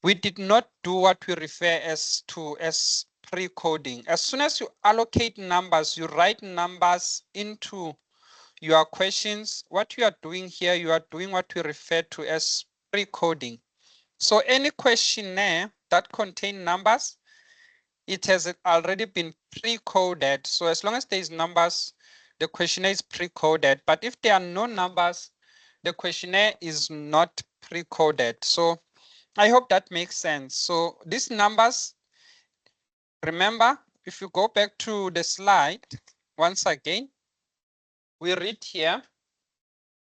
we did not do what we refer as pre-coding. As soon as you allocate numbers, you write numbers into your questions. What you are doing here, you are doing what we refer to as pre-coding. So any questionnaire that contains numbers, it has already been pre-coded. So as long as there is numbers, the questionnaire is pre-coded. But if there are no numbers, the questionnaire is not pre-coded. So I hope that makes sense. So these numbers, remember, if you go back to the slide, once again, we read here,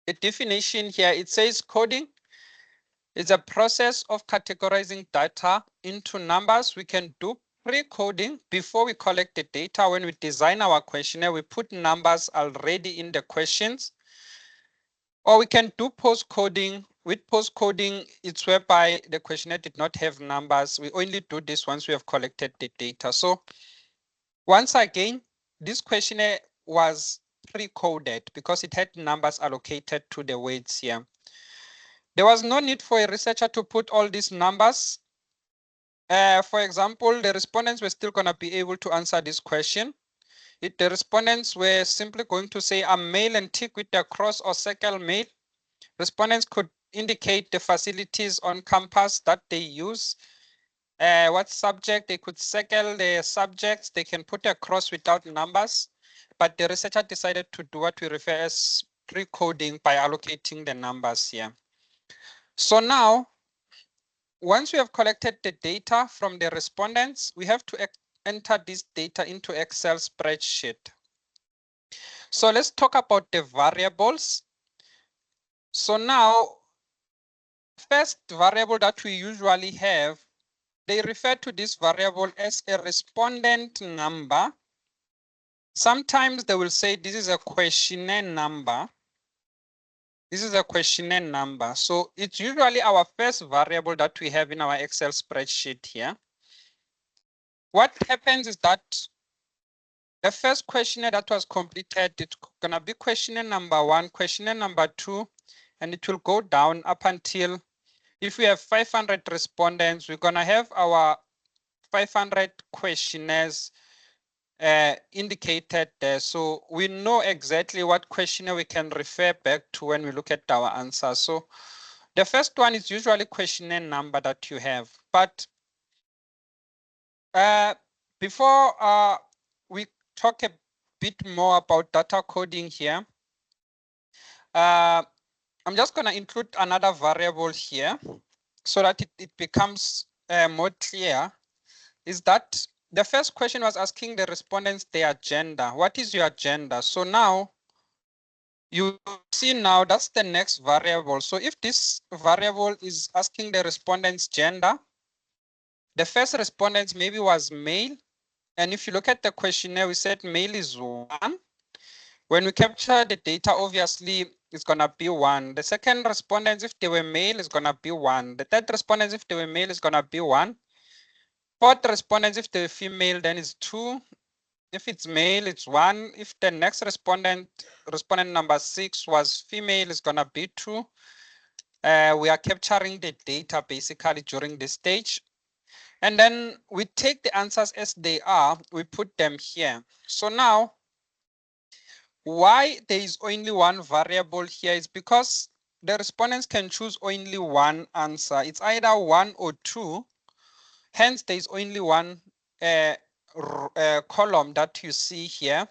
the definition here, it says coding is a process of categorizing data into numbers. We can do pre-coding before we collect the data. When we design our questionnaire, we put numbers already in the questions. Or we can do post-coding. With post-coding, it's whereby the questionnaire did not have numbers. We only do this once we have collected the data. So once again, this questionnaire was pre-coded because it had numbers allocated to the weights here. There was no need for a researcher to put all these numbers. For example, the respondents were still going to be able to answer this question. If the respondents were simply going to say I'm male and tick with the cross or circle male, respondents could indicate the facilities on campus that they use. What subject, they could circle the subjects, they can put a cross without numbers, but the researcher decided to do what we refer as pre-coding by allocating the numbers here. So now, once we have collected the data from the respondents, we have to enter this data into Excel spreadsheet. So let's talk about the variables. So now, first variable that we usually have, they refer to this variable as a respondent number. Sometimes they will say this is a questionnaire number. This is a questionnaire number. So it's usually our first variable that we have in our Excel spreadsheet here. What happens is that the first questionnaire that was completed, it's gonna be questionnaire number 1, questionnaire number 2, and it will go down up until, if we have 500 respondents, we're gonna have our 500 questionnaires indicated there. So we know exactly what questionnaire we can refer back to when we look at our answers. So the first one is usually questionnaire number that you have. But before we talk a bit more about data coding here, I'm just going to include another variable here so that it becomes more clear, is that the first question was asking the respondents their gender. What is your gender? So now you see now that's the next variable. So if this variable is asking the respondent's gender, the first respondent maybe was male. And if you look at the questionnaire, we said male is 1. When we capture the data, obviously it's gonna be 1. The second respondents, if they were male, is gonna be 1. The third respondents, if they were male, is gonna be 1. Fourth respondents, if they're female, then it's 2. If it's male, it's 1. If the next respondent number 6 was female, it's gonna be 2. We are capturing the data basically during this stage. And then we take the answers as they are, we put them here. So now, why there is only one variable here is because the respondents can choose only one answer. It's either 1 or 2. Hence, there is only one column that you see here.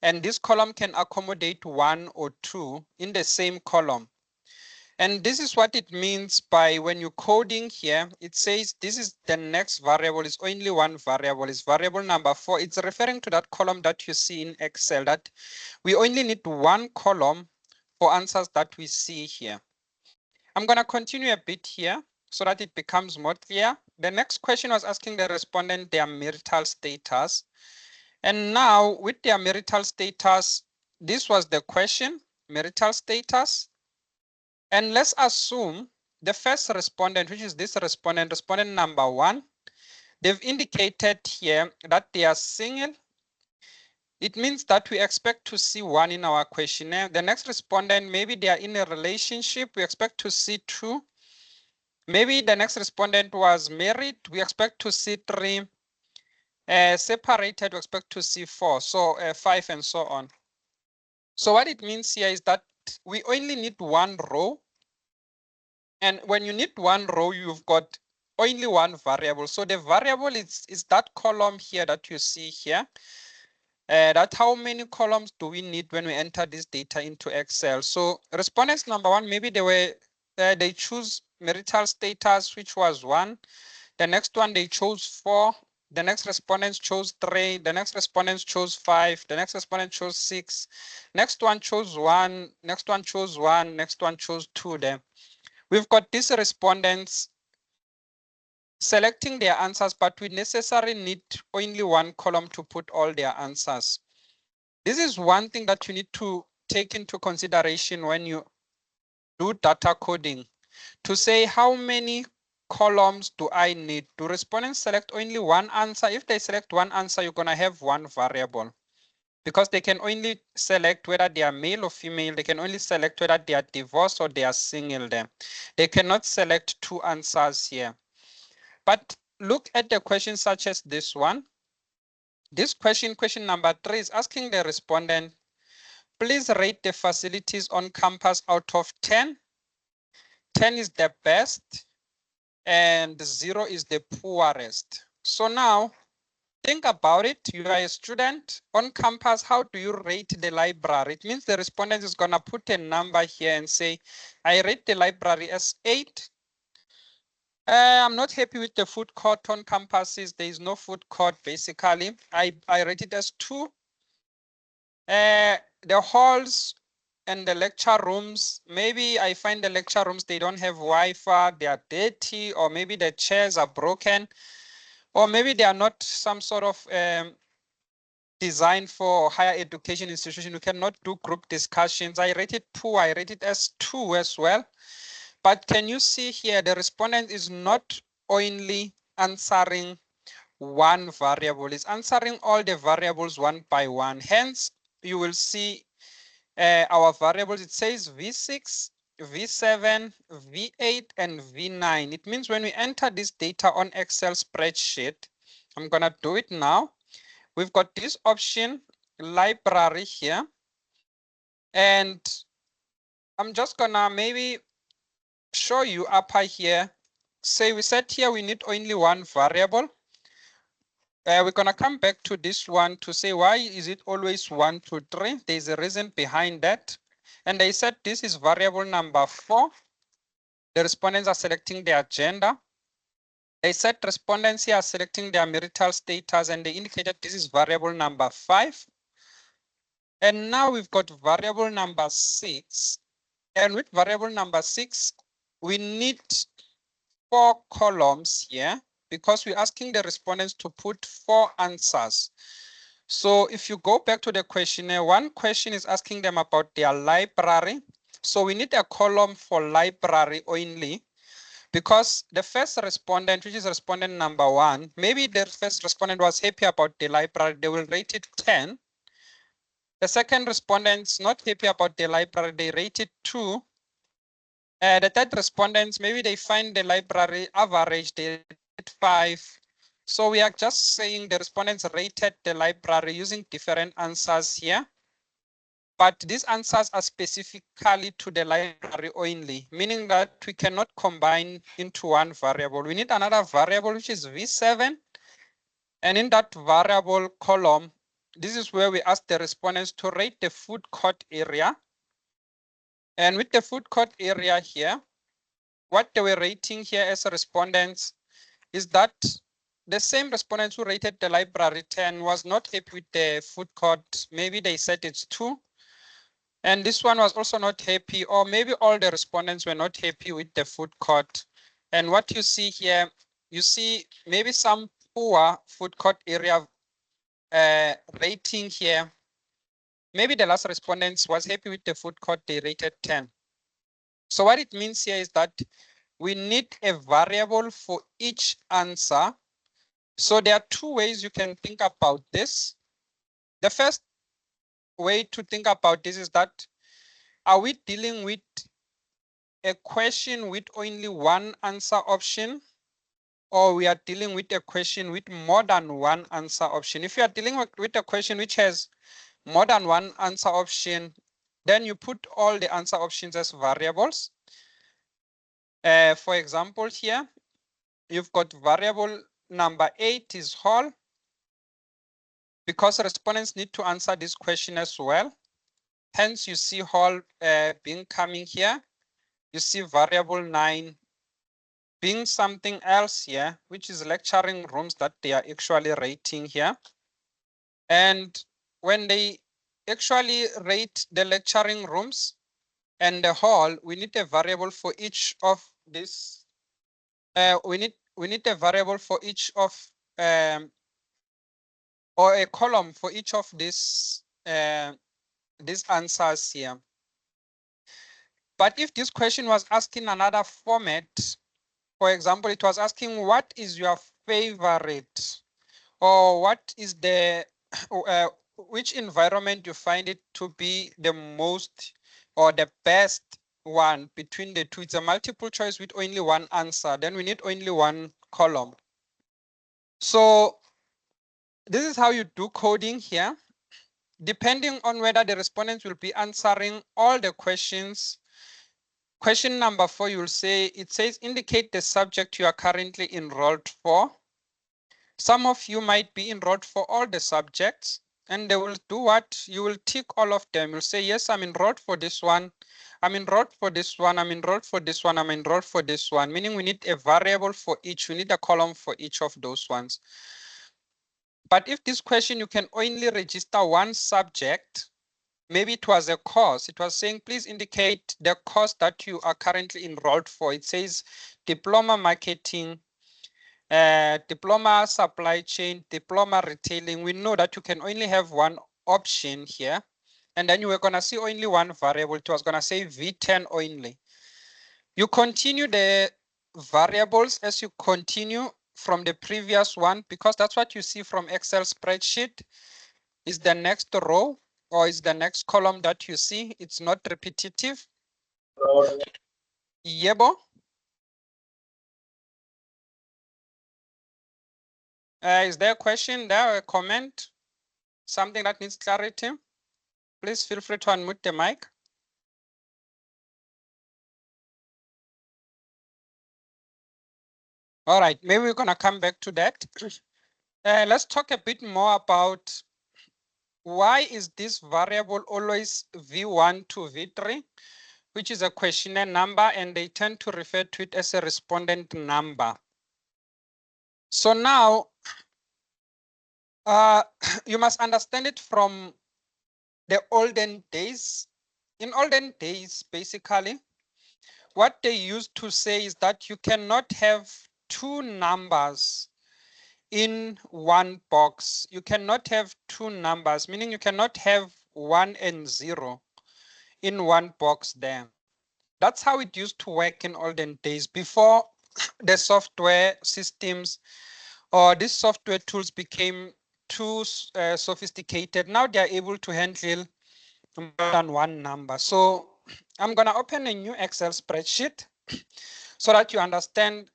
And this column can accommodate 1 or 2 in the same column. And this is what it means by when you're coding here, it says this is the next variable, is only one variable, is variable number 4. It's referring to that column that you see in Excel, that we only need one column for answers that we see here. I'm going to continue a bit here so that it becomes more clear. the next question was asking the respondent their marital status. And now with their marital status, this was the question, marital status. And let's assume the first respondent, which is this respondent, respondent number 1, they've indicated here that they are single. It means that we expect to see 1 in our questionnaire. The next respondent, maybe they are in a relationship, we expect to see 2. Maybe the next respondent was married, we expect to see 3. Separated, we expect to see 4, so 5 and so on. So what it means here is that we only need 1 row. And when you need 1 row, you've got only 1 variable. So the variable is that column here that you see here. That's how many columns do we need when we enter this data into Excel. So respondents number 1, maybe they choose marital status, which was 1. The next one, they chose 4. The next respondents chose 3. The next respondents chose 5. The next respondent chose 6. Next one chose 1. Next one chose 1. Next one chose 2 there. We've got these respondents selecting their answers, but we necessarily need only 1 column to put all their answers. This is one thing that you need to take into consideration when you do data coding, to say how many columns do I need. Do respondents select only 1 answer? If they select 1 answer, you're going to have 1 variable, because they can only select whether they are male or female. They can only select whether they are divorced or they are single there. They cannot select 2 answers here. But look at the question such as this one. This question number 3, is asking the respondent, please rate the facilities on campus out of 10. 10 is the best and 0 is the poorest. So now think about it. You are a student on campus. How do you rate the library? It means the respondent is going to put a number here and say, I rate the library as 8. I'm not happy with the food court on campuses. There is no food court, basically. I rate it as 2. The halls and the lecture rooms, maybe I find the lecture rooms, they don't have Wi-Fi, they are dirty, or maybe the chairs are broken, or maybe they are not some sort of designed for higher education institution. You cannot do group discussions. I rate it poor. I rate it as 2 as well. But can you see here, the respondent is not only answering 1 variable, it's answering all the variables 1 by 1. Hence, you will see our variables, it says V6, V7, V8, and V9. It means when we enter this data on Excel spreadsheet, I'm going to do it now. We've got this option, library here. And I'm just going to maybe show you up here. Say we said here we need only 1 variable. We're going to come back to this one to say, why is it always 1, 2, 3? There's a reason behind that. And they said this is variable number 4. The respondents are selecting their gender. They said respondents here are selecting their marital status, and they indicated this is variable number 5. And now we've got variable number 6. And with variable number 6, we need 4 columns here, because we're asking the respondents to put 4 answers. So if you go back to the questionnaire, 1 question is asking them about their library. So we need a column for library only, because the first respondent, which is respondent number 1, maybe the first respondent was happy about the library, they will rate it 10. The second respondent's not happy about the library, they rate it 2. The third respondents, maybe they find the library average, they rate 5. So we are just saying the respondents rated the library using different answers here. But these answers are specifically to the library only, meaning that we cannot combine into 1 variable. We need another variable, which is V7. And in that variable column, this is where we ask the respondents to rate the food court area. And with the food court area here, what they were rating here as respondents is that the same respondents who rated the library 10 was not happy with the food court. Maybe they said it's 2. And this one was also not happy, or maybe all the respondents were not happy with the food court. And what you see here, you see maybe some poor food court area rating here. Maybe the last respondent was happy with the food court, they rated 10. So what it means here is that we need a variable for each answer. So there are two ways you can think about this. The first way to think about this is that, are we dealing with a question with only one answer option, or we are dealing with a question with more than one answer option? If you are dealing with a question which has more than one answer option, then you put all the answer options as variables. For example, here, you've got variable number 8 is whole, because respondents need to answer this question as well. Hence, you see whole being coming here. You see variable 9 being something else here, which is lecturing rooms that they are actually rating here. And when they actually rate the lecturing rooms and the hall, we need a variable for each of this. We need a variable for each of or a column for each of these answers here. But if this question was asking another format, for example, it was asking what is your favorite, or what is the which environment you find it to be the most or the best one between the two. It's a multiple choice with only one answer. Then we need only one column. So this is how you do coding here. Depending on whether the respondents will be answering all the questions. Question number 4, you'll say, it says indicate the subject you are currently enrolled for. Some of you might be enrolled for all the subjects, and they will do what? You will tick all of them. You'll say, yes, I'm enrolled for this one. I'm enrolled for this one. I'm enrolled for this one. I'm enrolled for this one, meaning we need a variable for each. We need a column for each of those ones. But if this question, you can only register one subject, maybe it was a course. It was saying, please indicate the course that you are currently enrolled for. It says diploma marketing, diploma supply chain, diploma retailing. We know that you can only have one option here. And then you were going to see only one variable. It was going to say V10 only. You continue the variables as you continue from the previous one, because that's what you see from Excel spreadsheet. Is the next row or is the next column that you see. It's not repetitive. Yebo. Is there a question there or a comment? Something that needs clarity? Please feel free to unmute the mic. All right, maybe we're going to come back to that. Let's talk a bit more about why is this variable always V1 to V3, which is a questionnaire number, and they tend to refer to it as a respondent number. So now, you must understand it from the olden days. In olden days, basically, what they used to say is that you cannot have two numbers in one box. You cannot have two numbers, meaning you cannot have 1 and 0 in one box there. That's how it used to work in olden days before the software systems or these software tools became too sophisticated. Now they are able to handle more than one number. So I'm going to open a new Excel spreadsheet so that you understand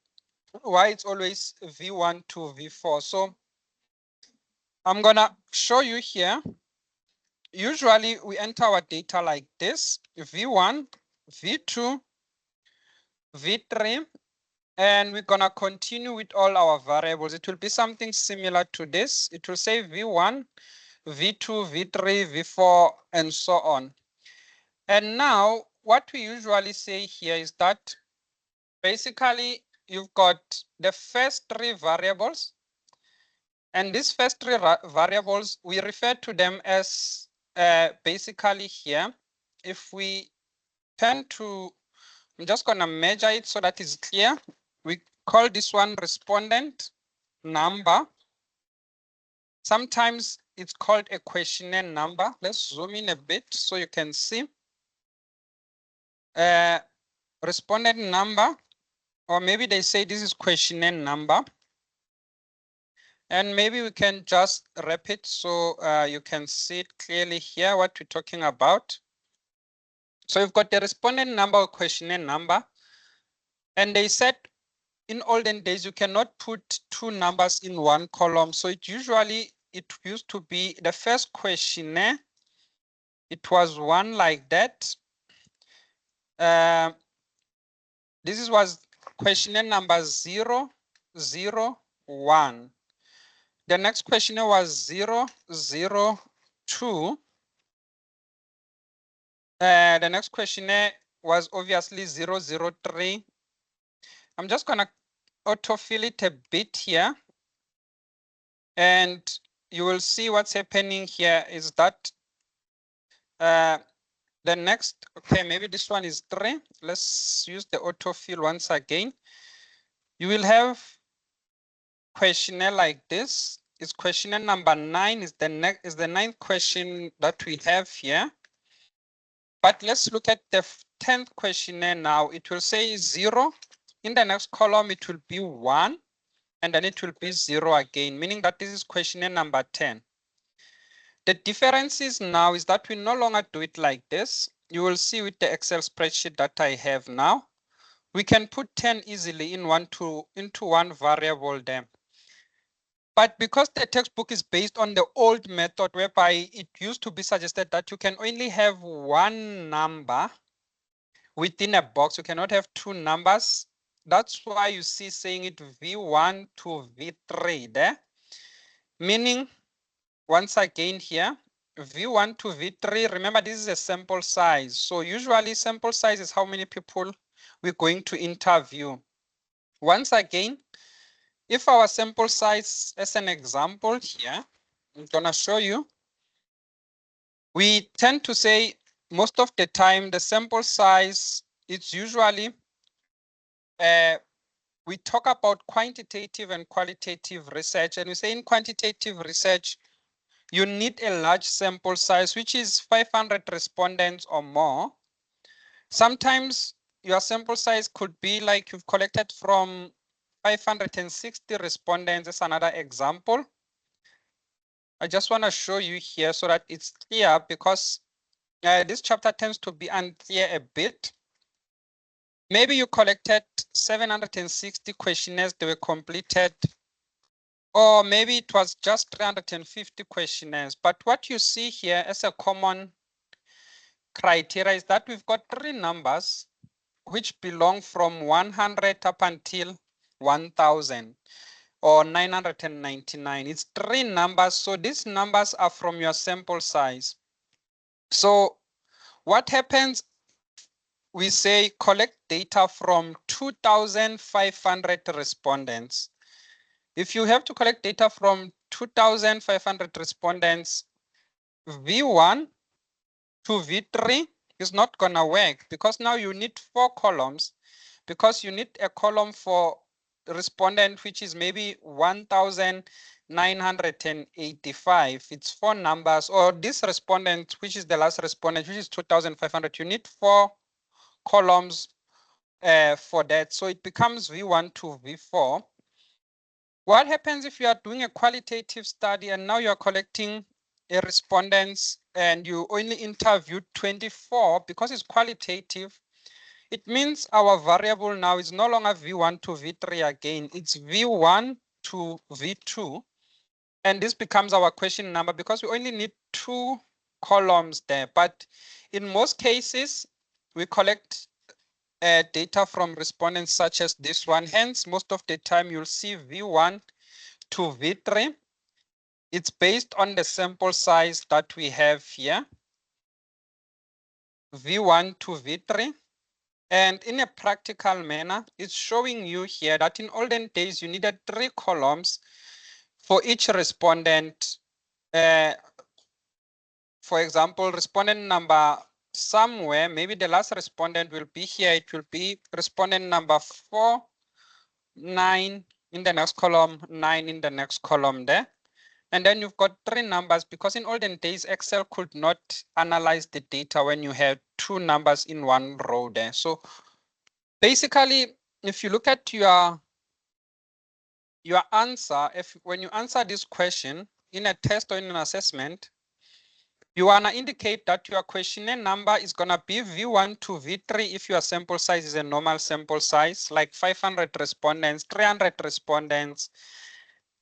why it's always V1 to V4. So I'm going to show you here. Usually we enter our data like this: V1, V2, V3, and we're going to continue with all our variables. It will be something similar to this. It will say V1, V2, V3, V4, and so on. And now what we usually say here is that basically you've got the first 3 variables, and these first 3 variables, we refer to them as basically here. If we turn to, I'm just going to measure it so that it's clear. We call this one respondent number. Sometimes it's called a questionnaire number. Let's zoom in a bit so you can see. Respondent number, or maybe they say this is questionnaire number. And maybe we can just wrap it so you can see it clearly here what we're talking about. So you've got the respondent number or questionnaire number. And they said in olden days, you cannot put two numbers in one column. So it used to be the first questionnaire. It was one like that. This was questionnaire number 001. The next questionnaire was 002. The next questionnaire was obviously 003. I'm just gonna autofill it a bit here. And you will see what's happening here is that the next, okay, maybe this one is 3. Let's use the autofill once again. You will have questionnaire like this. It's questionnaire number 9 is the ninth question that we have here. But let's look at the 10th questionnaire now. It will say 0. In the next column, it will be 1. And then it will be 0 again, meaning that this is questionnaire number 10. The difference is now is that we no longer do it like this. You will see with the Excel spreadsheet that I have now, we can put 10 easily into one variable there. But because the textbook is based on the old method whereby it used to be suggested that you can only have one number within a box, you cannot have two numbers. That's why you see saying it V1 to V3 there. Meaning, once again here, V1 to V3, remember this is a sample size. So usually sample size is how many people we're going to interview. Once again, if our sample size, as an example here, I'm gonna show you, we tend to say most of the time the sample size, it's usually, we talk about quantitative and qualitative research, and we say in quantitative research, you need a large sample size, which is 500 respondents or more. Sometimes your sample size could be like you've collected from 560 respondents as another example. I just want to show you here so that it's clear because this chapter tends to be unclear a bit. Maybe you collected 760 questionnaires, they were completed, or maybe it was just 350 questionnaires. But what you see here as a common criteria is that we've got 3 numbers which belong from 100 up until 1000 or 999. It's 3 numbers. So these numbers are from your sample size. So what happens? We say collect data from 2,500 respondents. If you have to collect data from 2,500 respondents, V1 to V3 is not gonna work because now you need 4 columns because you need a column for respondent, which is maybe 1,985. It's 4 numbers, or this respondent, which is the last respondent, which is 2,500. You need 4 columns for that. So it becomes V1 to V4. What happens if you are doing a qualitative study and now you're collecting a respondents and you only interviewed 24 because it's qualitative? It means our variable now is no longer V1 to V3 again. It's V1 to V2. And this becomes our question number because we only need 2 columns there. But in most cases, we collect data from respondents such as this one. Hence, most of the time you'll see V1 to V3. It's based on the sample size that we have here, V1 to V3. And in a practical manner, it's showing you here that in olden days, you needed 3 columns for each respondent. For example, respondent number somewhere, maybe the last respondent will be here. It will be respondent number 4 9 in the next column, 9 in the next column there. And then you've got 3 numbers, because in olden days, Excel could not analyze the data when you had 2 numbers in one row there. So basically, if you look at your answer, when you answer this question in a test or in an assessment, you want to indicate that your questionnaire number is going to be V1 to V3 if your sample size is a normal sample size, like 500 respondents, 300 respondents,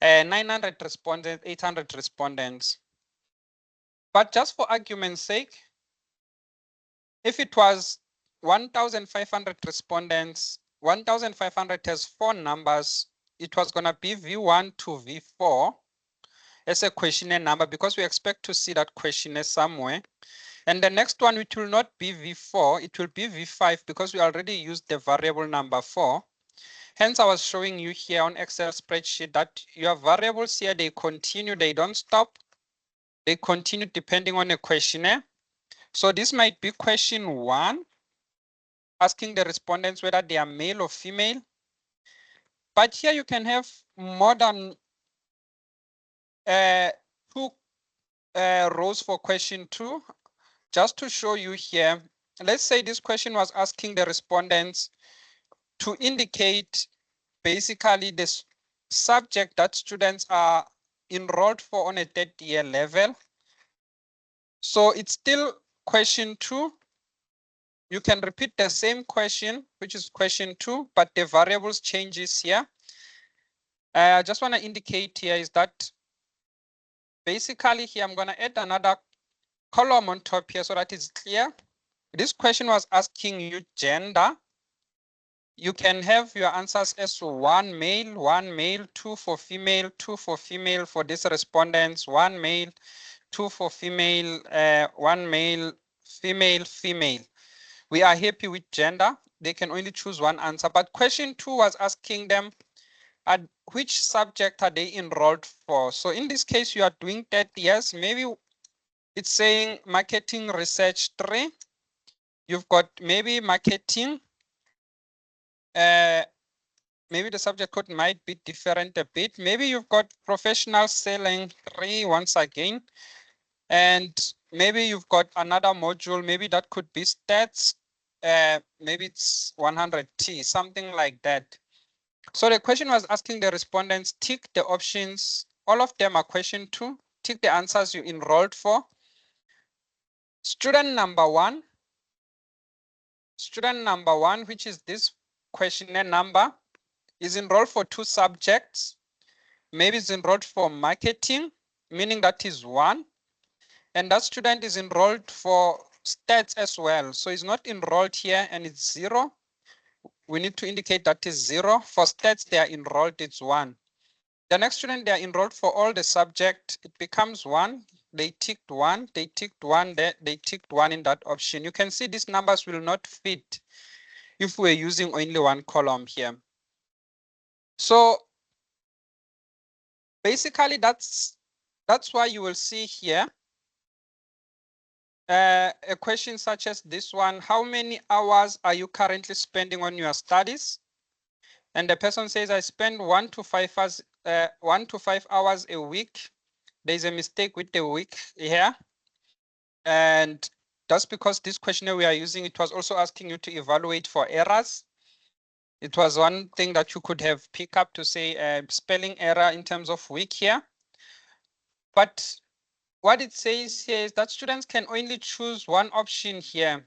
900 respondents, 800 respondents. But just for argument's sake, if it was 1,500 respondents, 1,500 has 4 numbers, it was going to be V1 to V4 as a questionnaire number, because we expect to see that questionnaire somewhere. And the next one, it will not be V4, it will be V5, because we already used the variable number 4. Hence, I was showing you here on Excel spreadsheet that your variables here, they continue, they don't stop. They continue depending on a questionnaire. So this might be question 1, asking the respondents whether they are male or female. But here you can have more than 2 rows for question 2. Just to show you here, let's say this question was asking the respondents to indicate basically this subject that students are enrolled for on a third year level. So it's still question 2. You can repeat the same question, which is question 2, but the variables changes here. I just want to indicate here is that basically here I'm going to add another column on top here so that it's clear. This question was asking you gender. You can have your answers as 1 male, 2 for female, 2 for female for these respondents, 1 male, 2 for female, 1 male, female, female. We are happy with gender. They can only choose one answer. But question 2 was asking them at which subject are they enrolled for. So in this case, you are doing 30 years. Maybe it's saying marketing research 3. You've got maybe marketing. Maybe the subject code might be different a bit. Maybe you've got professional selling 3 once again. And maybe you've got another module. Maybe that could be stats. Maybe it's 100T, something like that. So the question was asking the respondents, tick the options. All of them are question 2. Tick the answers you enrolled for. Student number 1, which is this questionnaire number, is enrolled for 2 subjects. Maybe it's enrolled for marketing, meaning that is 1. And that student is enrolled for stats as well. So it's not enrolled here and it's 0. We need to indicate that is 0. For stats, they are enrolled, it's 1. The next student, they are enrolled for all the subject. It becomes 1. They ticked 1. They ticked 1 there. They ticked 1 in that option. You can see these numbers will not fit if we're using only one column here. So basically, that's why you will see here a question such as this one: how many hours are you currently spending on your studies? And the person says, I spend 1 to 5 hours, 1 to 5 hours a week. There's a mistake with the week here. And that's because this questionnaire we are using, it was also asking you to evaluate for errors. It was one thing that you could have picked up to say spelling error in terms of week here. But what it says here is that students can only choose one option here.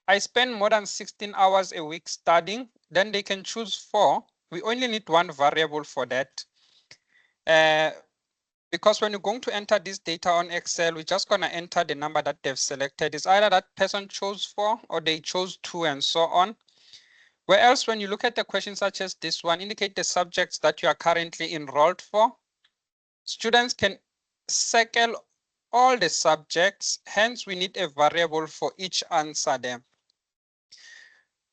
I spend more than 16 hours a week studying, then they can choose 4. We only need one variable for that. Because when you're going to enter this data on Excel, we're just going to enter the number that they've selected. It's either that person chose 4 or they chose 2 and so on. Whereas when you look at the question such as this one, indicate the subjects that you are currently enrolled for. Students can circle all the subjects, hence we need a variable for each answer there.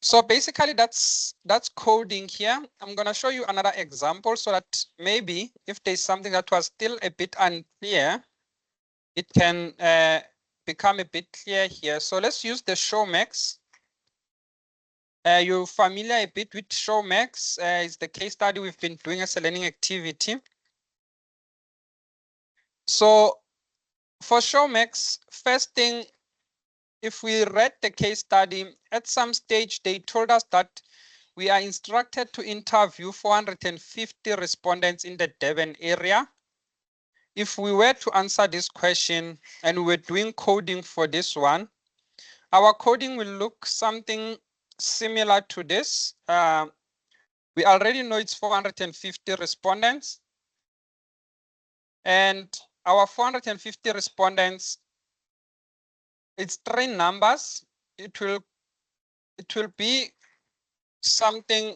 So basically that's coding here. I'm going to show you another example so that maybe if there's something that was still a bit unclear, it can become a bit clear here. So let's use the Showmax. You're familiar a bit with Showmax. It's the case study we've been doing as a learning activity. So for Showmax, first thing, if we read the case study, at some stage, they told us that we are instructed to interview 450 respondents in the Durban area. If we were to answer this question and we're doing coding for this one, our coding will look something similar to this. We already know it's 450 respondents. And our 450 respondents, it's 3 numbers. It will be something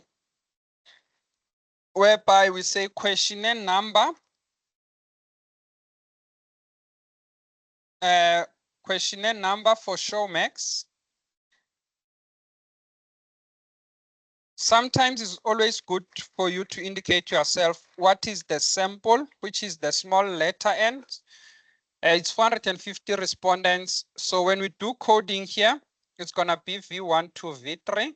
whereby we say questionnaire number, questionnaire number for Showmax. Sometimes it's always good for you to indicate yourself what is the sample, which is the small letter n. It's 450 respondents. So when we do coding here, it's going to be V1 to V3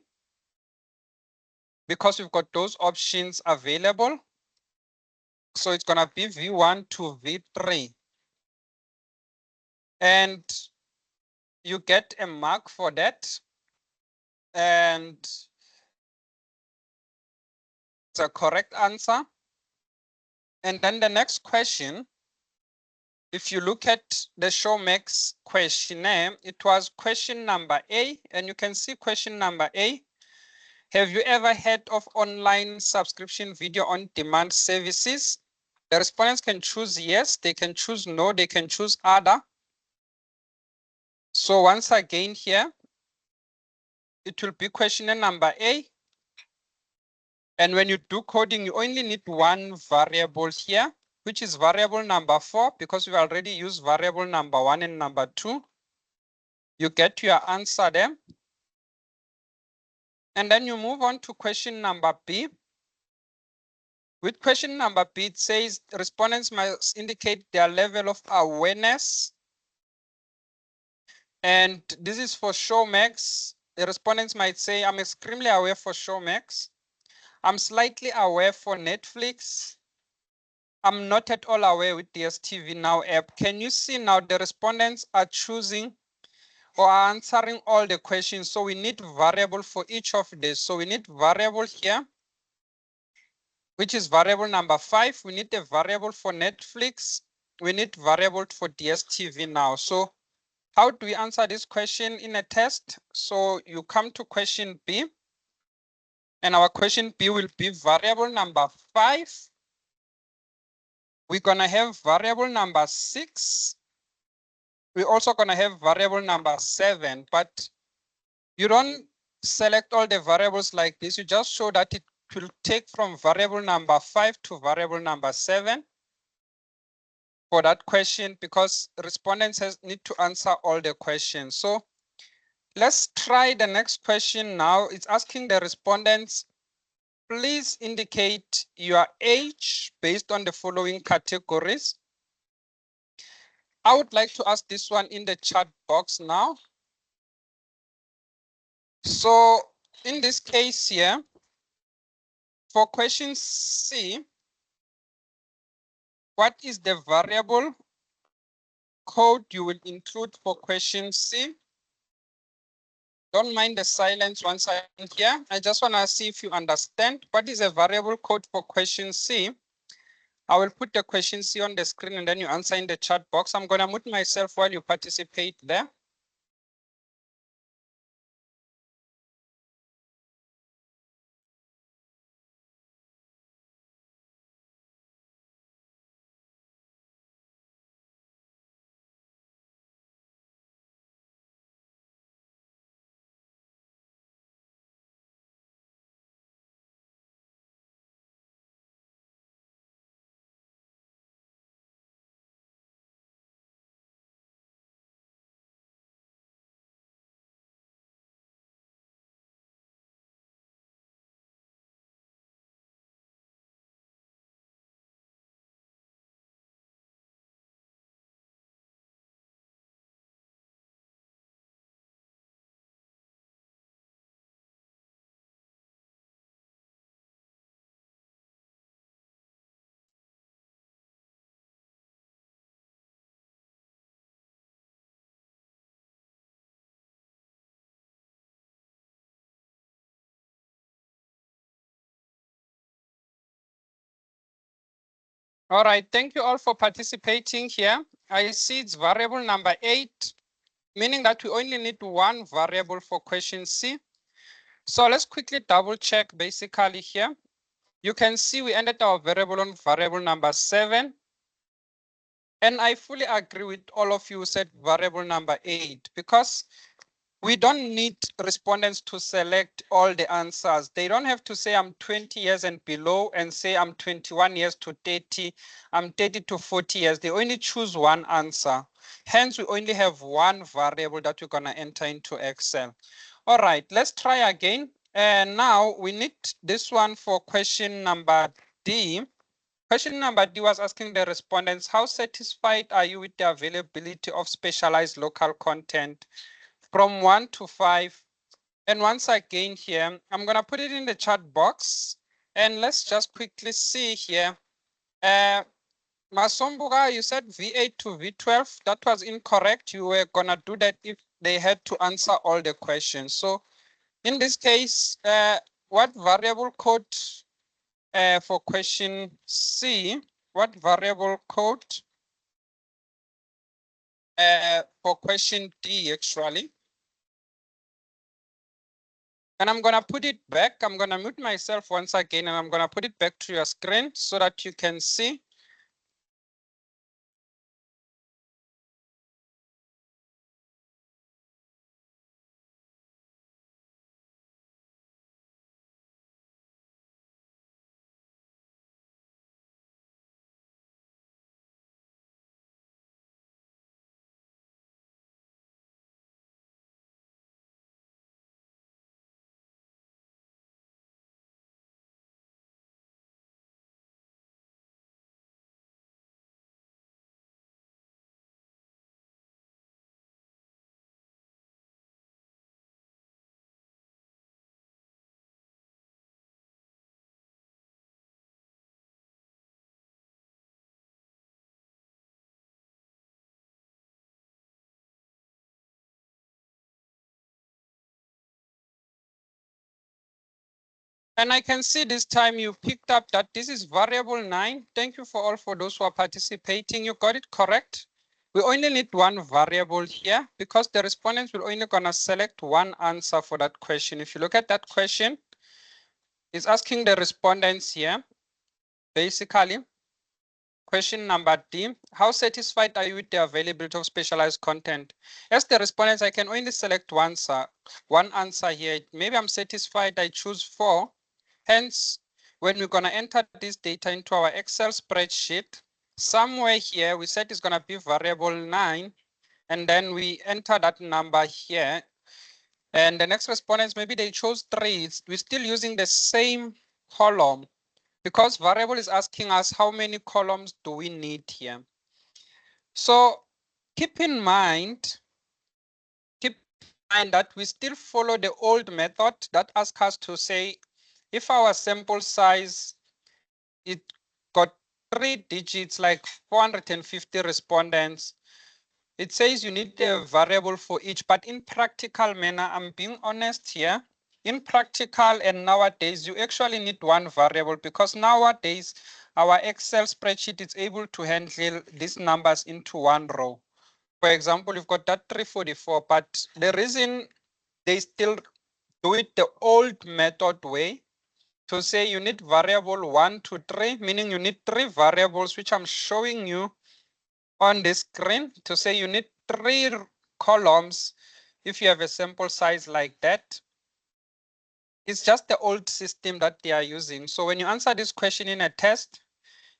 because we've got those options available. So it's going to be V1 to V3. And you get a mark for that. And it's a correct answer. And then the next question, if you look at the Showmax questionnaire, it was question number A, and you can see question number A. Have you ever heard of online subscription video on demand services? The respondents can choose yes, they can choose no, they can choose other. So once again here, it will be questionnaire number A. And when you do coding, you only need one variable here, which is variable number 4, because we already used variable number 1 and number 2. You get your answer there. And then you move on to question number B. With question number B, it says respondents must indicate their level of awareness. And this is for Showmax. The respondents might say, I'm extremely aware for Showmax. I'm slightly aware for Netflix. I'm not at all aware with DSTV Now app. Can you see now the respondents are choosing or are answering all the questions? So we need variable for each of these. So we need variable here, which is variable number 5. We need a variable for Netflix. We need variable for DSTV Now. So how do we answer this question in a test? So you come to question B, and our question B will be variable number 5. We're gonna have variable number 6. We're also gonna have variable number 7, but you don't select all the variables like this. You just show that it will take from variable number 5 to variable number 7 for that question, because respondents need to answer all the questions. So let's try the next question now. It's asking the respondents, please indicate your age based on the following categories. I would like to ask this one in the chat box now. So in this case here, for question C, what is the variable code you will include for question C? Don't mind the silence once I'm here. I just want to see if you understand what is a variable code for question C. I will put the question C on the screen and then you answer in the chat box. I'm going to mute myself while you participate there. All right, thank you all for participating here. I see it's variable number 8, meaning that we only need one variable for question C. So let's quickly double check basically here. You can see we ended our variable on variable number 7. And I fully agree with all of you who said variable number 8, because we don't need respondents to select all the answers. They don't have to say I'm 20 years and below and say I'm 21 years to 30, I'm 30 to 40 years. They only choose one answer. Hence, we only have one variable that we're going to enter into Excel. All right, let's try again. And now we need this one for question number D. Question number D was asking the respondents, how satisfied are you with the availability of specialized local content from 1 to 5? And once again here, I'm going to put it in the chat box. And let's just quickly see here. Masombuga, you said V8 to V12. That was incorrect. You were going to do that if they had to answer all the questions. So in this case, what variable code for question C, what variable code for question D actually? And I'm going to put it back. I'm going to mute myself once again, and I'm going to put it back to your screen so that you can see. And I can see this time you picked up that this is variable 9. Thank you for all for those who are participating. You got it correct. We only need one variable here because the respondents will only gonna select one answer for that question. If you look at that question, it's asking the respondents here, basically, question number D, how satisfied are you with the availability of specialized content? As the respondents, I can only select one answer here. Maybe I'm satisfied, I choose 4. Hence, when we're going to enter this data into our Excel spreadsheet, somewhere here, we said it's going to be variable 9, and then we enter that number here. And the next respondents, maybe they chose 3. We're still using the same column because variable is asking us how many columns do we need here. So keep in mind that we still follow the old method that asks us to say if our sample size, it got 3 digits, like 450 respondents, it says you need a variable for each. But in practical manner, I'm being honest here, in practical and nowadays, you actually need one variable because nowadays our Excel spreadsheet is able to handle these numbers into one row. For example, you've got that 344, but the reason they still do it the old method way, to say you need variable 1 to 3, meaning you need 3 variables, which I'm showing you on the screen, to say you need 3 columns if you have a sample size like that. It's just the old system that they are using. So when you answer this question in a test,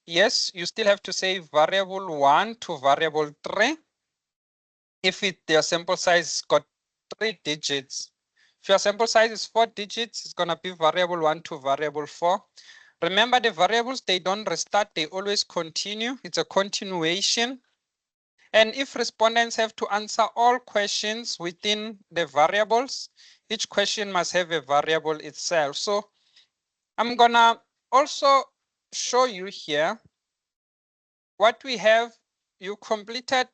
yes, you still have to say variable 1 to variable 3. If their sample size got 3 digits. If your sample size is 4 digits, it's going to be variable 1 to variable 4. Remember, the variables, they don't restart, they always continue. It's a continuation. And if respondents have to answer all questions within the variables, each question must have a variable itself. So I'm going to also show you here what we have. You completed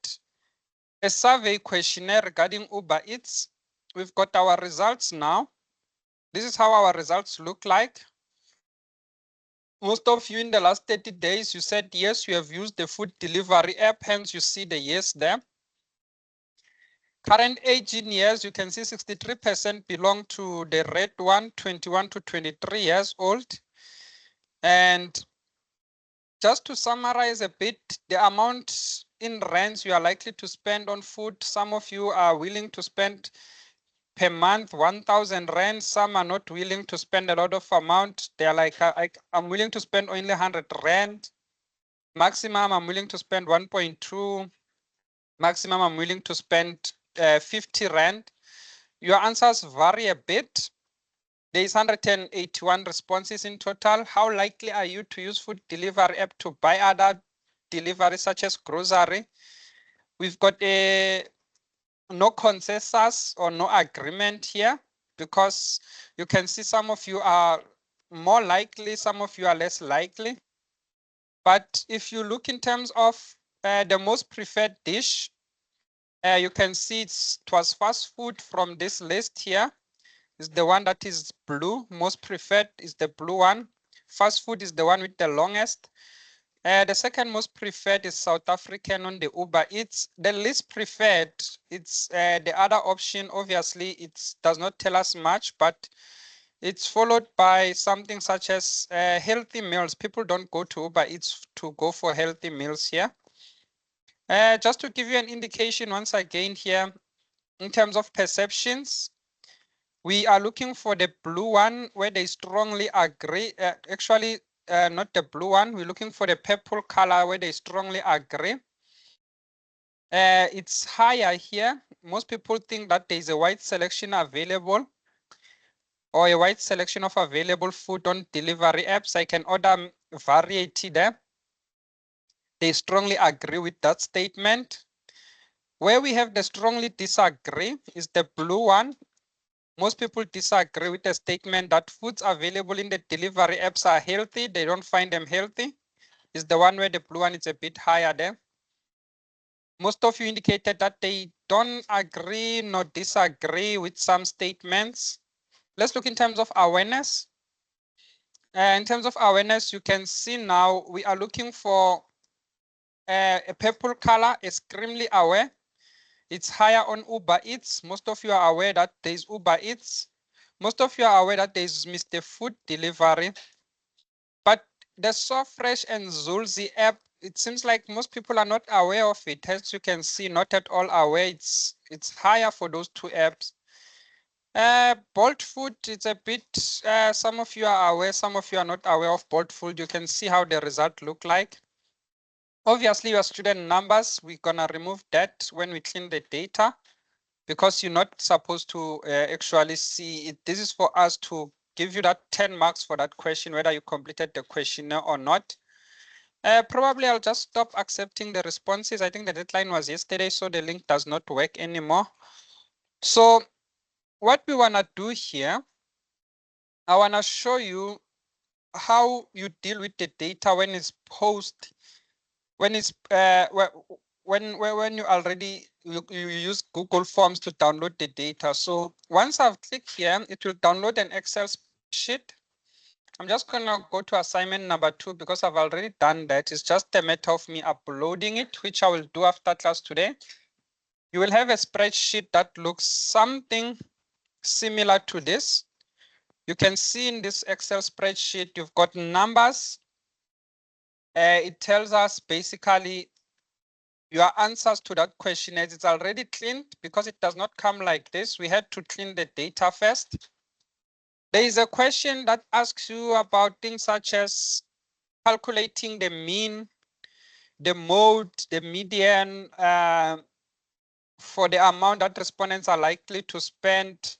a survey questionnaire regarding Uber Eats. We've got our results now. This is how our results look like. Most of you in the last 30 days, you said yes, you have used the food delivery app, hence you see the yes there. Current age in years, you can see 63% belong to the red one, 21 to 23 years old. And just to summarize a bit, the amount in rands you are likely to spend on food, some of you are willing to spend per month 1,000 rand. Some are not willing to spend a lot of amount. They're like, I'm willing to spend only 100 rand. Maximum, I'm willing to spend 1.2. Maximum, I'm willing to spend 50 rand. Your answers vary a bit. There is 181 responses in total. How likely are you to use food delivery app to buy other deliveries such as grocery? We've got no consensus or no agreement here, because you can see some of you are more likely, some of you are less likely. But if you look in terms of the most preferred dish, you can see it was fast food from this list here. Is the one that is blue. Most preferred is the blue one. Fast food is the one with the longest. The second most preferred is South African on the Uber Eats. The least preferred, it's the other option. Obviously, it does not tell us much, but it's followed by something such as healthy meals. People don't go to Uber Eats to go for healthy meals here. Just to give you an indication once again here, in terms of perceptions, we are looking for the blue one where they strongly agree. Actually, not the blue one. We're looking for the purple color where they strongly agree. It's higher here. Most people think that there is a wide selection available, or a wide selection of available food on delivery apps. I can order variety there. They strongly agree with that statement. Where we have the strongly disagree is the blue one. Most people disagree with the statement that foods available in the delivery apps are healthy. They don't find them healthy. Is the one where the blue one is a bit higher there. Most of you indicated that they don't agree nor disagree with some statements. Let's look in terms of awareness. In terms of awareness, you can see now we are looking for a purple color, extremely aware. It's higher on Uber Eats. Most of you are aware that there is Uber Eats. Most of you are aware that there is Mr. Food Delivery. But the SoFresh and Zulzi app, it seems like most people are not aware of it. As you can see, not at all aware. It's higher for those two apps. Bolt Food, it's a bit, some of you are aware, some of you are not aware of Bolt Food. You can see how the result look like. Obviously, your student numbers, we're gonna remove that when we clean the data, because you're not supposed to actually see it. This is for us to give you that 10 marks for that question, whether you completed the questionnaire or not. Probably I'll just stop accepting the responses. I think the deadline was yesterday, so the link does not work anymore. So what we wanna do here, I wanna show you how you deal with the data when it's posted, when it's when you already you use Google Forms to download the data. So once I've clicked here, it will download an Excel spreadsheet. I'm just gonna go to assignment number 2 because I've already done that. It's just a matter of me uploading it, which I will do after class today. You will have a spreadsheet that looks something similar to this. You can see in this Excel spreadsheet, you've got numbers. It tells us basically your answers to that question, as it's already cleaned because it does not come like this. We had to clean the data first. There is a question that asks you about things such as calculating the mean, the mode, the median, for the amount that respondents are likely to spend.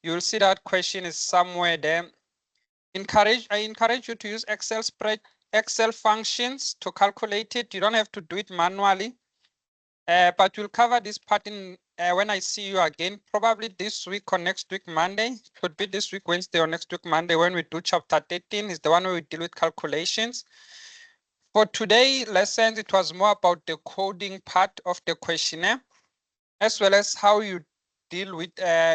You'll see that question is somewhere there. I encourage you to use Excel functions to calculate it. You don't have to do it manually. But we'll cover this part in when I see you again, probably this week or next week Monday. Could be this week Wednesday or next week Monday when we do chapter 13 is the one where we deal with calculations. For today lessons, it was more about the coding part of the questionnaire, as well as how you deal with,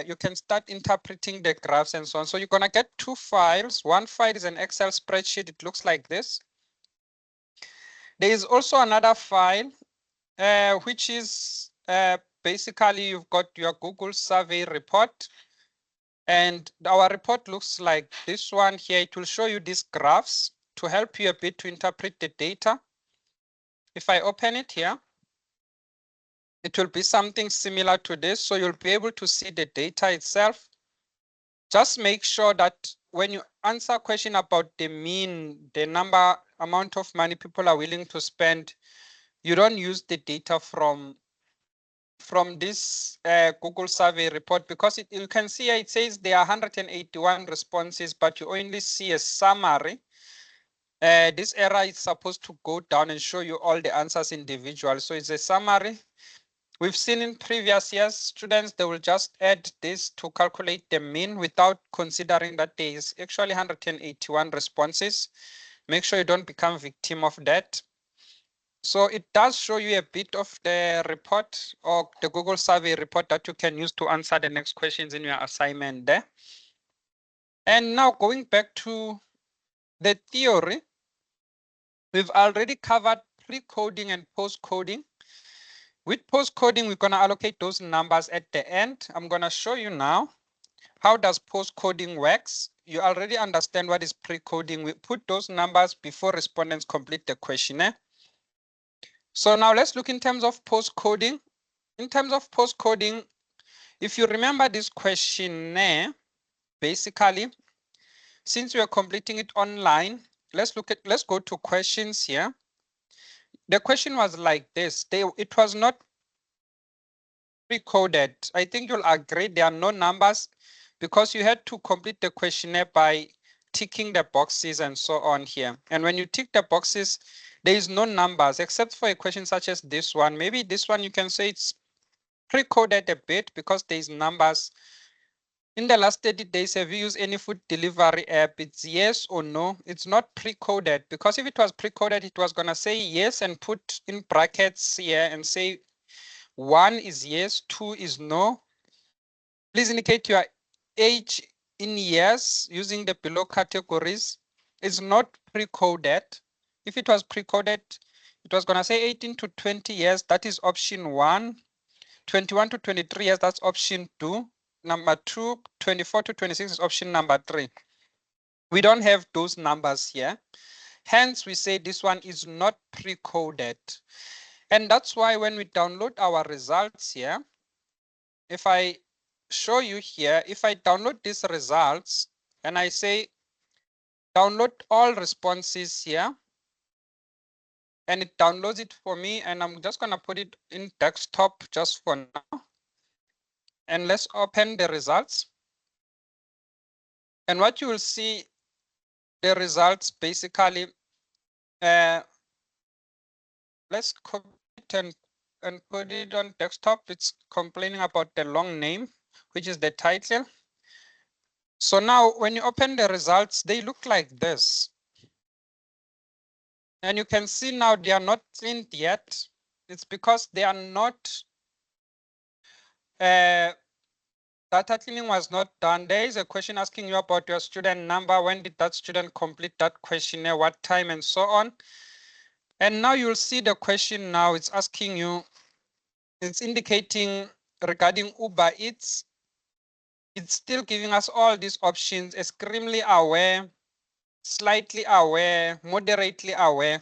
you can start interpreting the graphs and so on. So you're gonna get two files. One file is an Excel spreadsheet. It looks like this. There is also another file, which is basically you've got your Google survey report. And our report looks like this one here. It will show you these graphs to help you a bit to interpret the data. If I open it here, it will be something similar to this. So you'll be able to see the data itself. Just make sure that when you answer a question about the mean, the amount of money people are willing to spend, you don't use the data from this Google survey report, because you can see it says there are 181 responses, but you only see a summary. This error is supposed to go down and show you all the answers individually. So it's a summary. We've seen in previous years, students, they will just add this to calculate the mean without considering that there is actually 181 responses. Make sure you don't become victim of that. So it does show you a bit of the report or the Google survey report that you can use to answer the next questions in your assignment there. And now going back to the theory, we've already covered pre-coding and post-coding. With post-coding, we're going to allocate those numbers at the end. I'm going to show you now how does post-coding works. You already understand what is pre-coding. We put those numbers before respondents complete the questionnaire. So now let's look in terms of post-coding. In terms of post-coding, if you remember this questionnaire, basically, since we are completing it online, let's go to questions here. The question was like this. It was not pre-coded. I think you'll agree there are no numbers because you had to complete the questionnaire by ticking the boxes and so on here. And when you tick the boxes, there is no numbers except for a question such as this one. Maybe this one you can say it's pre-coded a bit because there's numbers. In the last 30 days, have you used any food delivery app? It's yes or no. It's not pre-coded because if it was pre-coded, it was going to say yes and put in brackets here and say 1 is yes, 2 is no. Please indicate your age in years using the below categories. It's not pre-coded. If it was pre-coded, it was going to say 18 to 20 years. That is option 1. 21 to 23 years, that's option 2. Number 2, 24 to 26 is option number 3. We don't have those numbers here. Hence, we say this one is not pre-coded. And that's why when we download our results here, if I show you here, if I download these results and I say download all responses here, and it downloads it for me, and I'm just going to put it in desktop just for now. And let's open the results. And what you will see, the results basically, let's copy it and put it on desktop. It's complaining about the long name, which is the title. So now when you open the results, they look like this. And you can see now they are not cleaned yet. It's because they are not, data cleaning was not done. There is a question asking you about your student number. When did that student complete that questionnaire? What time and so on. And now you'll see the question now. It's asking you, it's indicating regarding Uber Eats. It's still giving us all these options: extremely aware, slightly aware, moderately aware.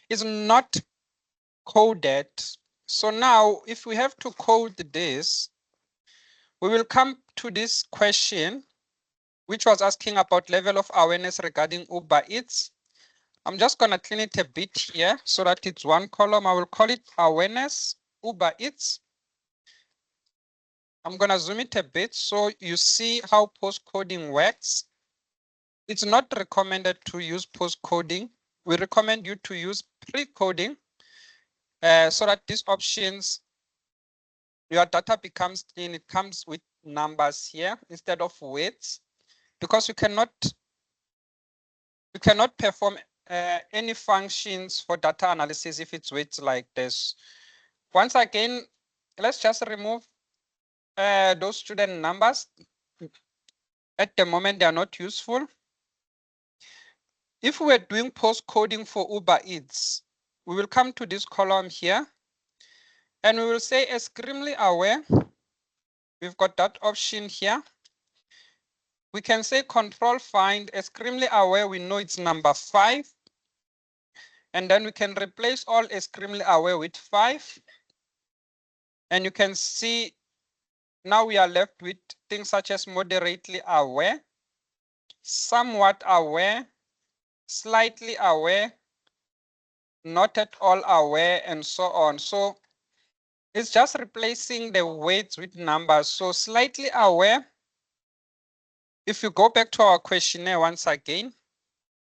It's not coded. So now if we have to code this, we will come to this question, which was asking about level of awareness regarding Uber Eats. I'm just going to clean it a bit here so that it's one column. I will call it awareness Uber Eats. I'm going to zoom it a bit so you see how post-coding works. It's not recommended to use post-coding. We recommend you to use pre-coding so that these options, your data becomes clean. It comes with numbers here instead of weights, because you cannot perform any functions for data analysis if it's weights like this. Once again, let's just remove those student numbers. At the moment, they are not useful. If we're doing post-coding for Uber Eats, we will come to this column here, and we will say extremely aware. We've got that option here. We can say control find, extremely aware, we know it's number 5. And then we can replace all extremely aware with 5. And you can see now we are left with things such as moderately aware, somewhat aware, slightly aware, not at all aware, and so on. So it's just replacing the weights with numbers. So slightly aware, if you go back to our questionnaire once again,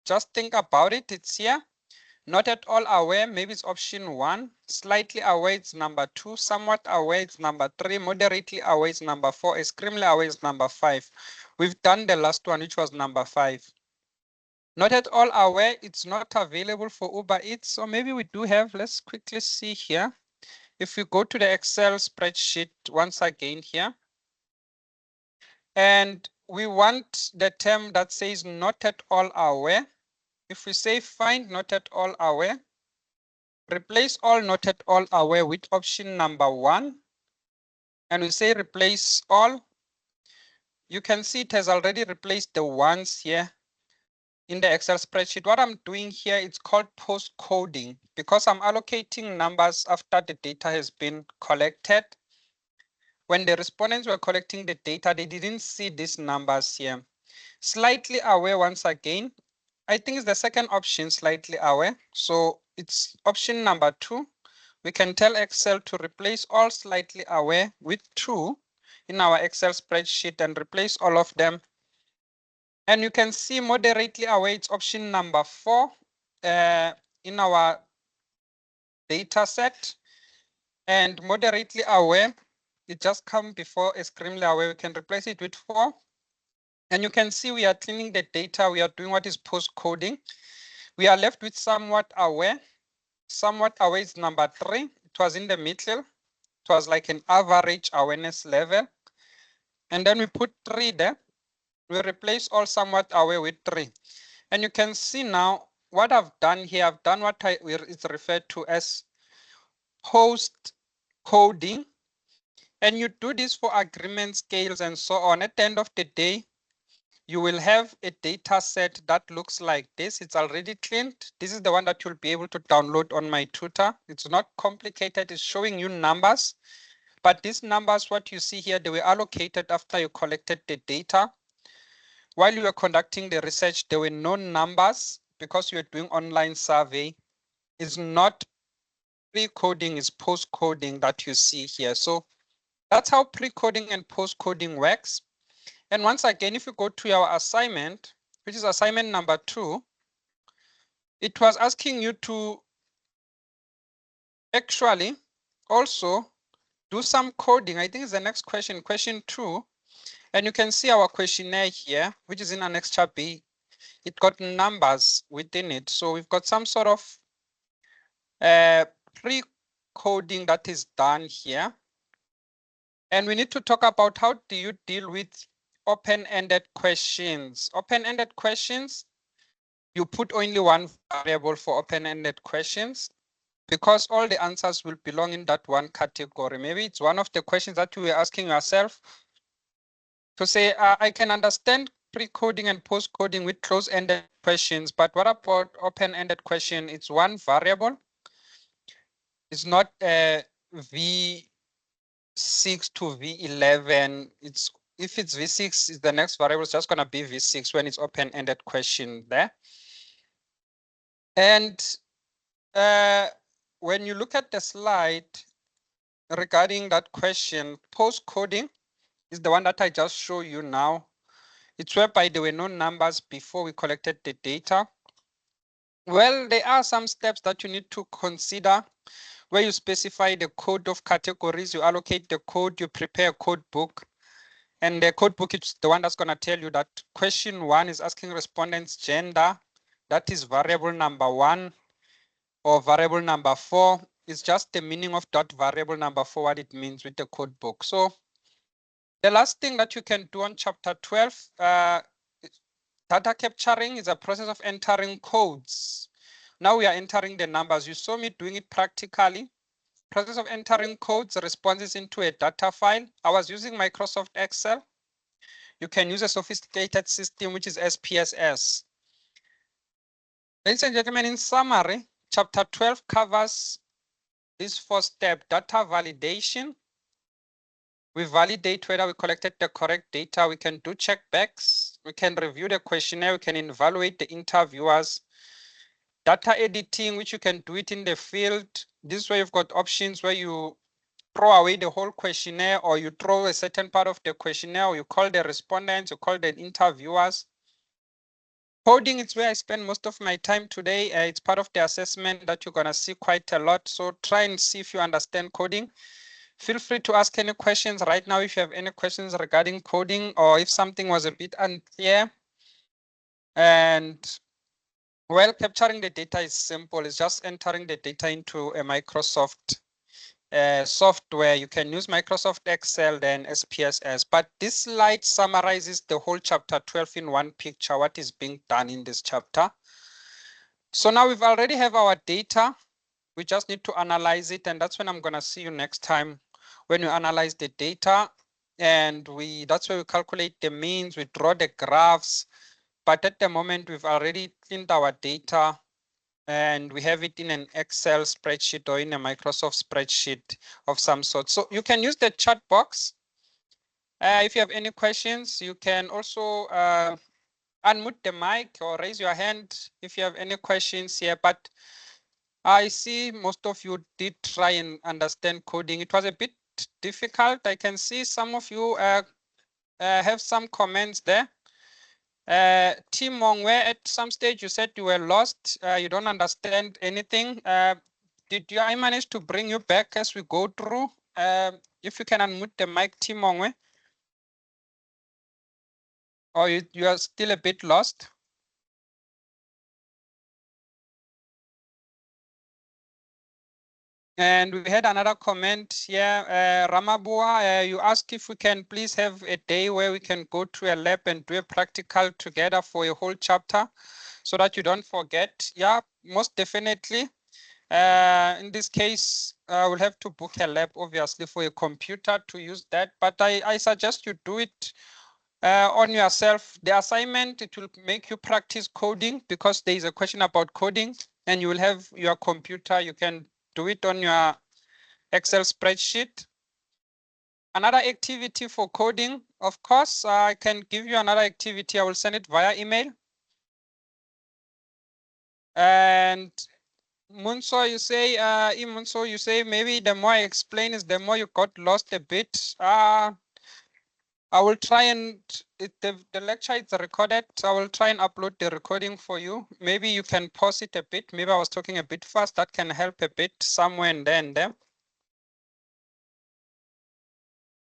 just think about it, it's here. Not at all aware, maybe it's option 1. Slightly aware, it's number 2. Somewhat aware, it's number 3. Moderately aware, it's number 4. Extremely aware is number 5. We've done the last one, which was number 5. Not at all aware, it's not available for Uber Eats. So maybe we do have, let's quickly see here. If we go to the Excel spreadsheet once again here, and we want the term that says not at all aware. If we say find not at all aware, replace all not at all aware with option number 1. And we say replace all. You can see it has already replaced the ones here in the Excel spreadsheet. What I'm doing here, it's called post coding because I'm allocating numbers after the data has been collected. When the respondents were collecting the data, they didn't see these numbers here. Slightly aware once again. I think it's the second option, slightly aware. So it's option number 2. We can tell Excel to replace all slightly aware with 2 in our Excel spreadsheet and replace all of them. And you can see moderately aware, it's option number 4 in our data set. And moderately aware, it just comes before extremely aware. We can replace it with 4. And you can see we are cleaning the data. We are doing what is post coding. We are left with somewhat aware. Somewhat aware is number 3. It was in the middle. It was like an average awareness level. And then we put 3 there. We replace all somewhat aware with 3. And you can see now what I've done here. I've done what is referred to as post coding. And you do this for agreement scales and so on. At the end of the day, you will have a data set that looks like this. It's already cleaned. This is the one that you'll be able to download on my tutor. It's not complicated. It's showing you numbers. But these numbers, what you see here, they were allocated after you collected the data. While you were conducting the research, there were no numbers because you were doing online survey. It's not pre-coding, it's post-coding that you see here. So that's how pre-coding and post-coding works. And once again, if you go to our assignment, which is assignment number 2, it was asking you to actually also do some coding. I think it's the next question, question 2. And you can see our questionnaire here, which is in Annexure B. It got numbers within it. So we've got some sort of pre-coding that is done here. And we need to talk about how do you deal with open-ended questions. Open-ended questions, you put only one variable for open-ended questions because all the answers will belong in that one category. Maybe it's one of the questions that you were asking yourself to say, I can understand pre-coding and post-coding with close-ended questions, but what about open-ended question? It's one variable. It's not V6 to V11. It's if it's V6, the next variable is just going to be V6 when it's open-ended question there. And when you look at the slide regarding that question, post-coding is the one that I just show you now. It's whereby there were no numbers before we collected the data. Well, there are some steps that you need to consider where you specify the code of categories, you allocate the code, you prepare a code book. And the code book is the one that's going to tell you that question 1 is asking respondents' gender. That is variable number 1 or variable number 4. It's just the meaning of that variable number 4, what it means with the code book. So The last thing that you can do on chapter 12, data capturing is a process of entering codes. Now we are entering the numbers. You saw me doing it practically. Process of entering codes, responses into a data file. I was using Microsoft Excel. You can use a sophisticated system, which is SPSS. Ladies and gentlemen, in summary, chapter 12 covers this four-step data validation. We validate whether we collected the correct data. We can do checkbacks. We can review the questionnaire. We can evaluate the interviewers. Data editing, which you can do it in the field. This is where you've got options where you throw away the whole questionnaire, or you throw a certain part of the questionnaire, or you call the respondents, you call the interviewers. Coding is where I spend most of my time today. It's part of the assessment that you're gonna see quite a lot. So try and see if you understand coding. Feel free to ask any questions right now if you have any questions regarding coding, or if something was a bit unclear. And well, capturing the data is simple. It's just entering the data into a Microsoft software. You can use Microsoft Excel, then SPSS. But this slide summarizes the whole chapter 12 in one picture, what is being done in this chapter. So now we've already have our data. We just need to analyze it. And that's when I'm going to see you next time when we analyze the data. And that's where we calculate the means, we draw the graphs. But at the moment, we've already cleaned our data and we have it in an Excel spreadsheet or in a Microsoft spreadsheet of some sort. So you can use the chat box. If you have any questions, you can also unmute the mic or raise your hand if you have any questions here. But I see most of you did try and understand coding. It was a bit difficult. I can see some of you have some comments there. Timong, where at some stage you said you were lost, you don't understand anything. I manage to bring you back as we go through? If you can unmute the mic, Timong, or you are still a bit lost? And we had another comment here, Ramabua, you asked if we can please have a day where we can go to a lab and do a practical together for a whole chapter so that you don't forget. Yeah, most definitely. In this case, we'll have to book a lab, obviously, for a computer to use that. But I suggest you do it on yourself. The assignment, it will make you practice coding because there is a question about coding and you will have your computer. You can do it on your Excel spreadsheet. Another activity for coding, of course, I can give you another activity. I will send it via email. And Munso, you say, Munso, you say maybe the more I explain is the more you got lost a bit. I will try and the lecture is recorded. I will try and upload the recording for you. Maybe you can pause it a bit. Maybe I was talking a bit fast. That can help a bit somewhere and there.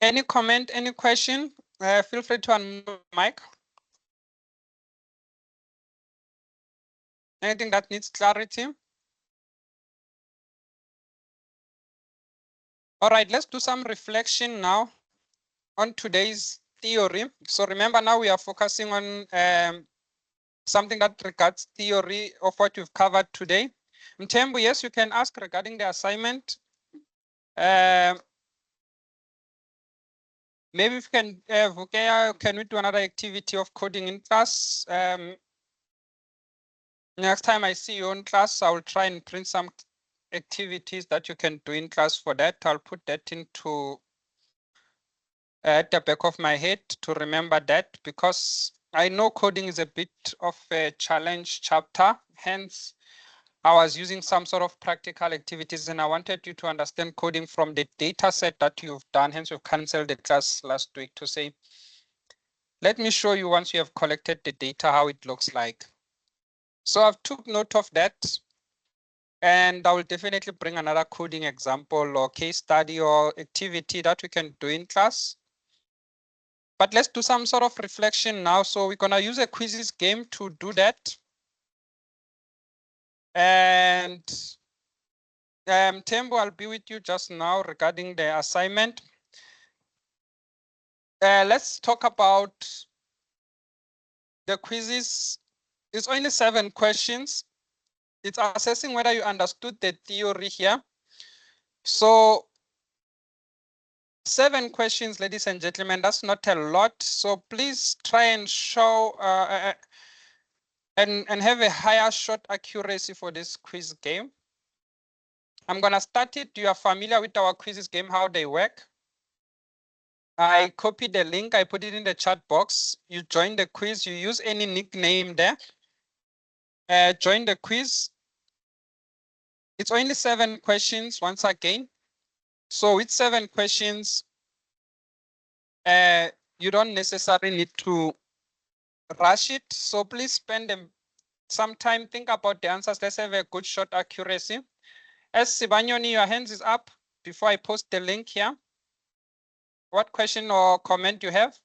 Any comment, any question? Feel free to unmute mic. Anything that needs clarity? All right, let's do some reflection now on today's theory. So remember now we are focusing on something that regards theory of what you've covered today. Mtembu, yes, you can ask regarding the assignment. Maybe if you can, Vukea, can we do another activity of coding in class? Next time I see you in class, I will try and print some activities that you can do in class for that. I'll put that into at the back of my head to remember that, because I know coding is a bit of a challenge chapter. Hence, I was using some sort of practical activities and I wanted you to understand coding from the data set that you've done. Hence, we've canceled the class last week to say, let me show you once you have collected the data, how it looks like. So I've took note of that. And I will definitely bring another coding example or case study or activity that we can do in class. But let's do some sort of reflection now. So we're gonna use a quizzes game to do that. And Tembo, I'll be with you just now regarding the assignment. let's talk about the quizzes. It's only 7 questions. It's assessing whether you understood the theory here. So 7 questions, ladies and gentlemen, that's not a lot. So please try and show and have a higher shot accuracy for this quiz game. I'm gonna start it. You are familiar with our quizzes game, how they work. I copied the link, I put it in the chat box. You join the quiz, you use any nickname there. Join the quiz. It's only 7 questions once again. So with 7 questions, you don't necessarily need to rush it. So please spend some time, think about the answers. Let's have a good shot accuracy. As Sibanyoni, your hands is up before I post the link here. What question or comment you have?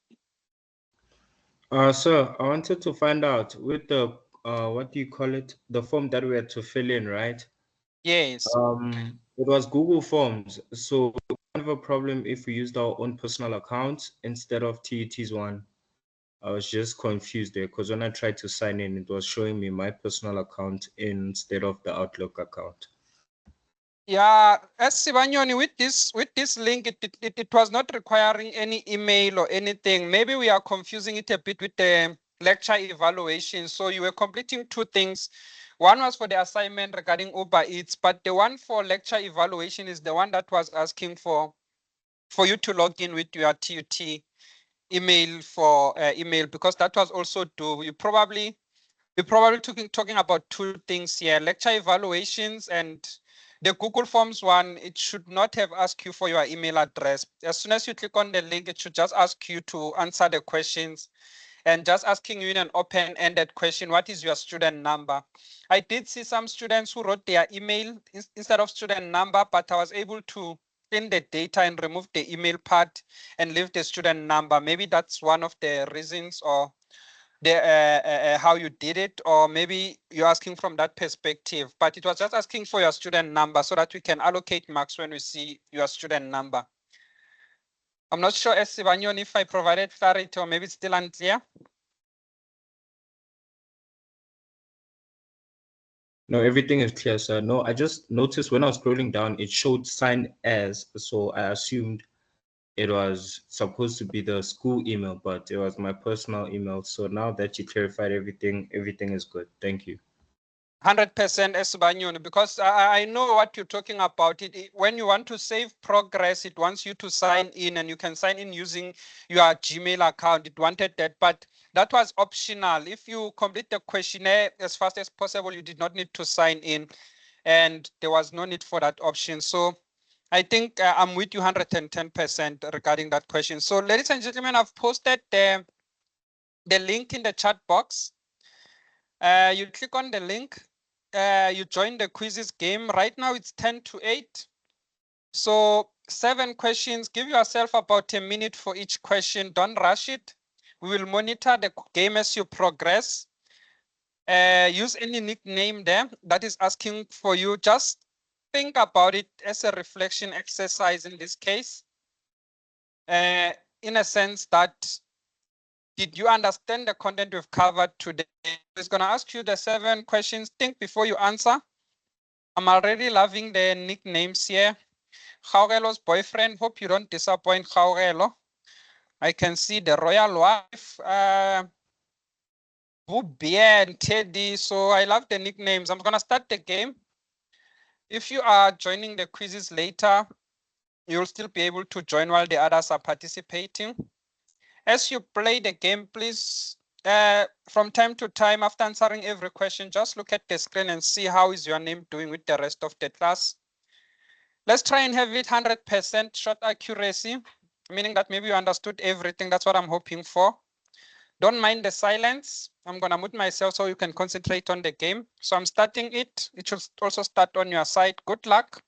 Sir, I wanted to find out with the what do you call it? The form that we had to fill in, right? Yes. It was Google Forms, so we don't have a problem if we used our own personal accounts instead of TUT's one. I was just confused there because when I tried to sign in, it was showing me my personal account instead of the Outlook account. Yeah, as Sibanyoni, with this link, it was not requiring any email or anything. Maybe we are confusing it a bit with the lecture evaluation. So you were completing 2 things. One was for the assignment regarding Uber Eats, but the one for lecture evaluation is the one that was asking for you to log in with your TUT email for email, because that was also due. We're probably talking about 2 things here: lecture evaluations and the Google Forms one. It should not have asked you for your email address. As soon as you click on the link, it should just ask you to answer the questions, and just asking you in an open-ended question, what is your student number? I did see some students who wrote their email instead of student number, but I was able to clean the data and remove the email part and leave the student number. Maybe that's one of the reasons, or how you did it, or maybe you're asking from that perspective, but it was just asking for your student number so that we can allocate marks when we see your student number. I'm not sure, Sibanyoni, if I provided clarity or maybe it's still unclear. No, everything is clear, sir. No, I just noticed when I was scrolling down, it showed sign as, so I assumed it was supposed to be the school email, but it was my personal email. So now that you clarified everything, everything is good. Thank you. 100% Esbanyoni, because I know what you're talking about. When you want to save progress, it wants you to sign in, and you can sign in using your Gmail account. It wanted that, but that was optional. If you complete the questionnaire as fast as possible, you did not need to sign in, and there was no need for that option. So I think I'm with you 110% regarding that question. So ladies and gentlemen, I've posted the link in the chat box. You click on the link, you join the quizzes game. Right now it's 10 to 8. So 7 questions. Give yourself about a minute for each question. Don't rush it. We will monitor the game as you progress. Use any nickname there that is asking for you. Just think about it as a reflection exercise in this case. In a sense that, did you understand the content we've covered today? It's going to ask you the 7 questions. Think before you answer. I'm already loving the nicknames here. Khaugelo's boyfriend. Hope you don't disappoint Khaugelo. I can see the royal wife, Bubia and Teddy. So I love the nicknames. I'm going to start the game. If you are joining the quizzes later, you'll still be able to join while the others are participating. As you play the game, please, from time to time, after answering every question, just look at the screen and see how is your name doing with the rest of the class. Let's try and have it 100% shot accuracy, meaning that maybe you understood everything. That's what I'm hoping for. Don't mind the silence. I'm gonna mute myself so you can concentrate on the game. So I'm starting it. It should also start on your side. Good luck.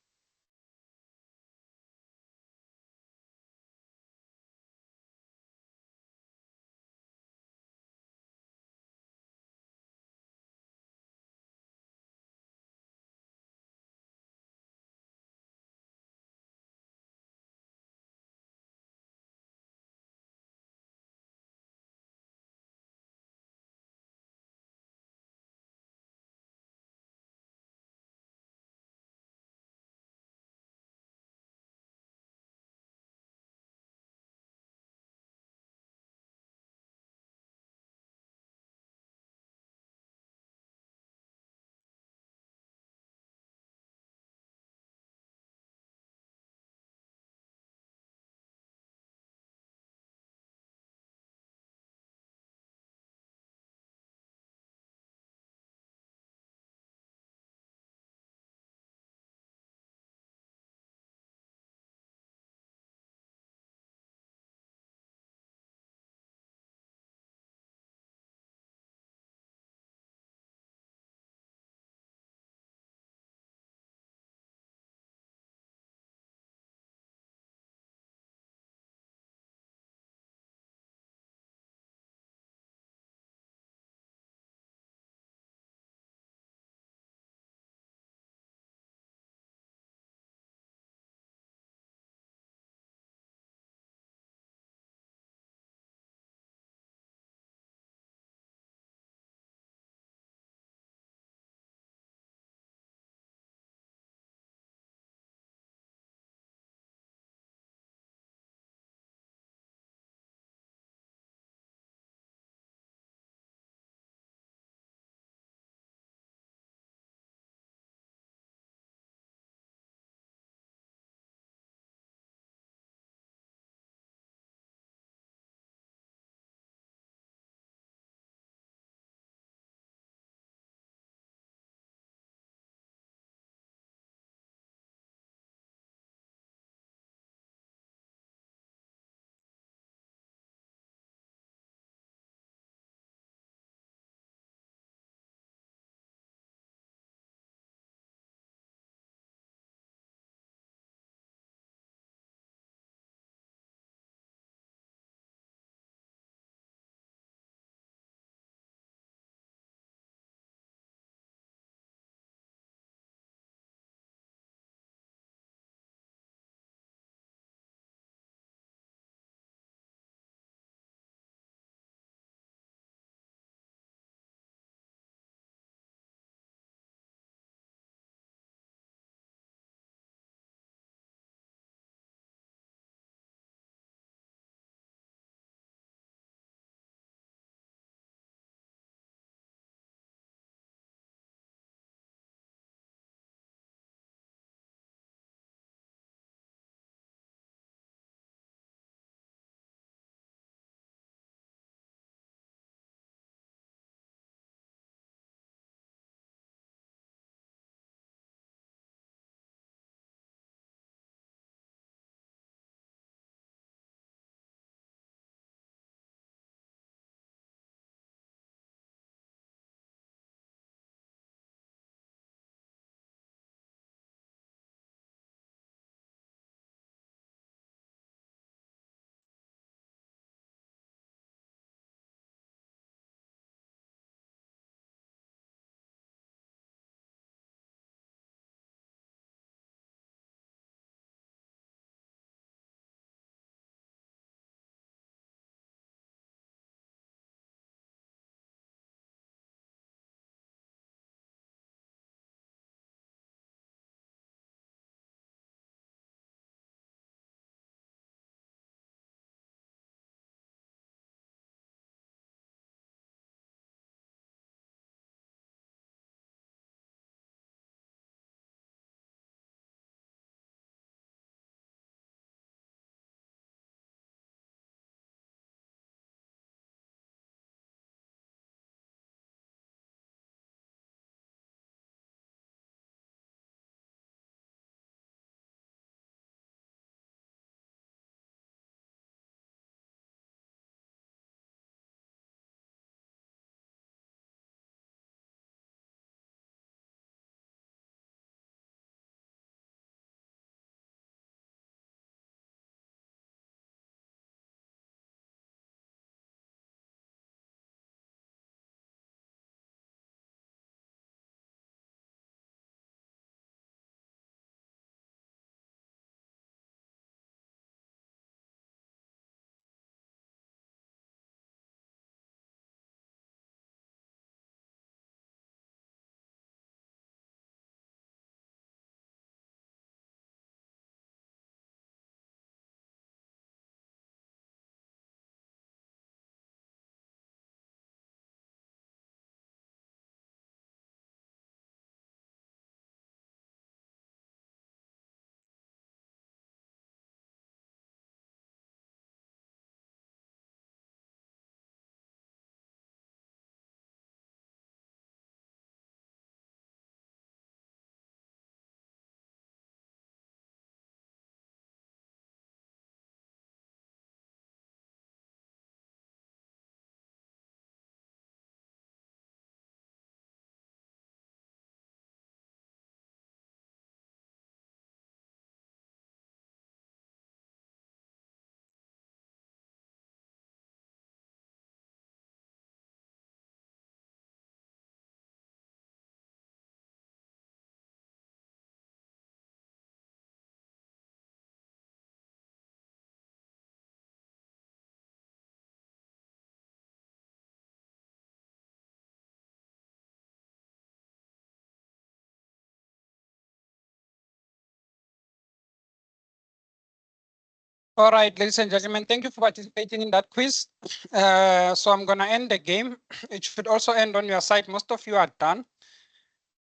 All right, ladies and gentlemen, thank you for participating in that quiz. So I'm gonna end the game. It should also end on your side. Most of you are done.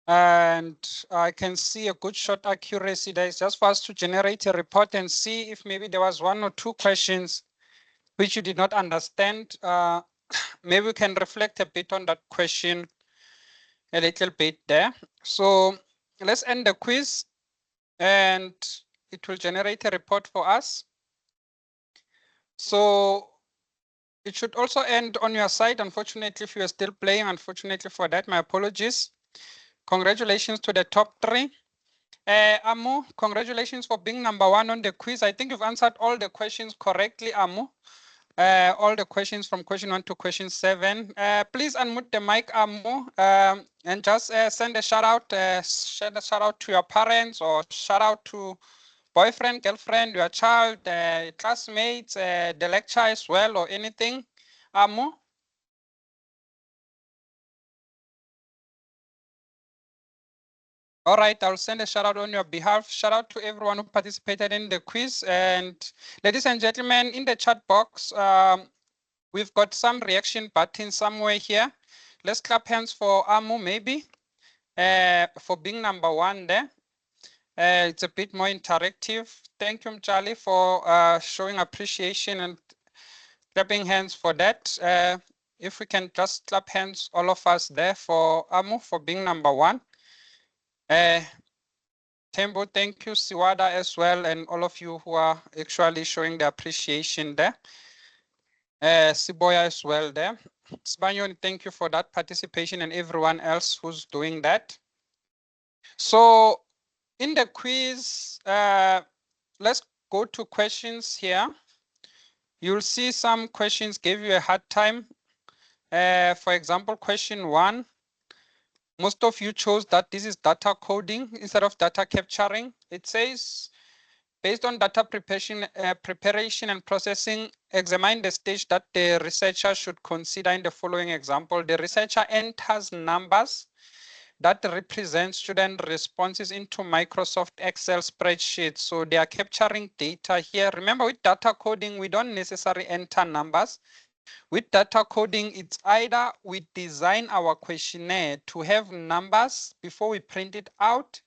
And I can see a good shot accuracy there. It's just for us to generate a report and see if maybe there was one or two questions which you did not understand. Maybe we can reflect a bit on that question a little bit there. So let's end the quiz and it will generate a report for us. So it should also end on your side. Unfortunately, if you are still playing, unfortunately for that, my apologies. Congratulations to the top three. Amu, congratulations for being number one on the quiz. I think you've answered all the questions correctly, Amu. All the questions from question 1 to question 7. Please unmute the mic, Amu, and just send a shout out, send a shout out to your parents or shout out to boyfriend, girlfriend, your child, classmates, the lecturer as well, or anything. Amu? All right, I'll send a shout out on your behalf. Shout out to everyone who participated in the quiz. And ladies and gentlemen, in the chat box, we've got some reaction button somewhere here. Let's clap hands for Amu, maybe, for being number one there. It's a bit more interactive. Thank you, Charlie, for showing appreciation and clapping hands for that. If we can just clap hands, all of us there for Amu for being number one. Tembo, thank you, Siwada as well, and all of you who are actually showing the appreciation there. Siboya as well there. Spanyon, thank you for that participation and everyone else who's doing that. So in the quiz, let's go to questions here. You'll see some questions gave you a hard time. For example, question 1, most of you chose that this is data coding instead of data capturing. It says, based on data preparation and processing, examine the stage that the researcher should consider in the following example. The researcher enters numbers that represent student responses into Microsoft Excel spreadsheets. So they are capturing data here. Remember, with data coding, we don't necessarily enter numbers. With data coding, it's either we design our questionnaire to have numbers before we print it out,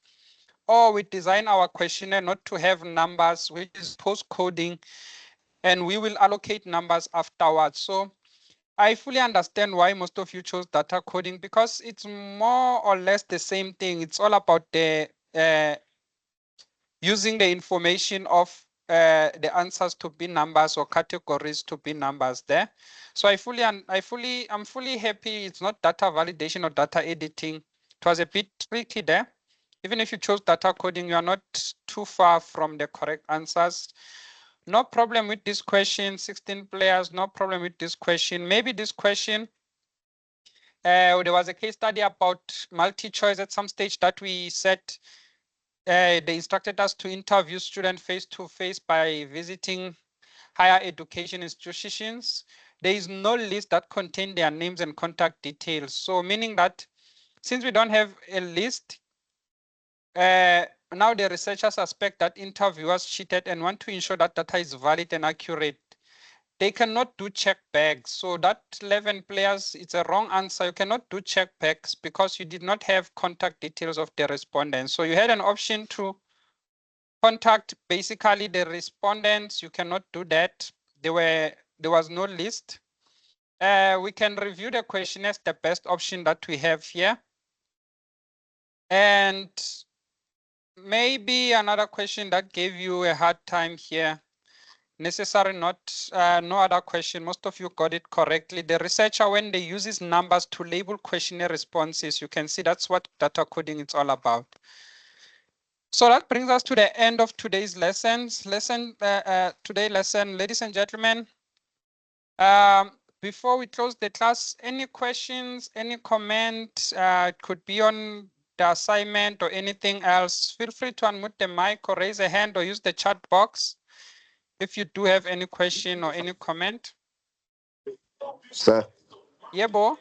or we design our questionnaire not to have numbers, which is post-coding, and we will allocate numbers afterwards. So I fully understand why most of you chose data coding, because it's more or less the same thing. It's all about the using the information of the answers to be numbers or categories to be numbers there. So I'm fully happy it's not data validation or data editing. It was a bit tricky there. Even if you chose data coding, you are not too far from the correct answers. No problem with this question, 16 players, no problem with this question. Maybe this question, there was a case study about multi-choice at some stage that we said they instructed us to interview students face-to-face by visiting higher education institutions. There is no list that contains their names and contact details. So meaning that since we don't have a list, now the researchers suspect that interviewers cheated and want to ensure that data is valid and accurate. They cannot do check bags. So that 11 players, it's a wrong answer. You cannot do check bags because you did not have contact details of the respondents. So you had an option to contact basically the respondents. You cannot do that. There was no list. We can review the question as the best option that we have here. And maybe another question that gave you a hard time here. Necessary, not no other question. Most of you got it correctly. The researcher, when they uses numbers to label questionnaire responses, you can see that's what data coding is all about. So that brings us to the end of today's lessons. Today's lesson, ladies and gentlemen. Before we close the class, any questions, any comment? It could be on the assignment or anything else. Feel free to unmute the mic or raise a hand or use the chat box if you do have any question or any comment. Sir. Yeah, Bo.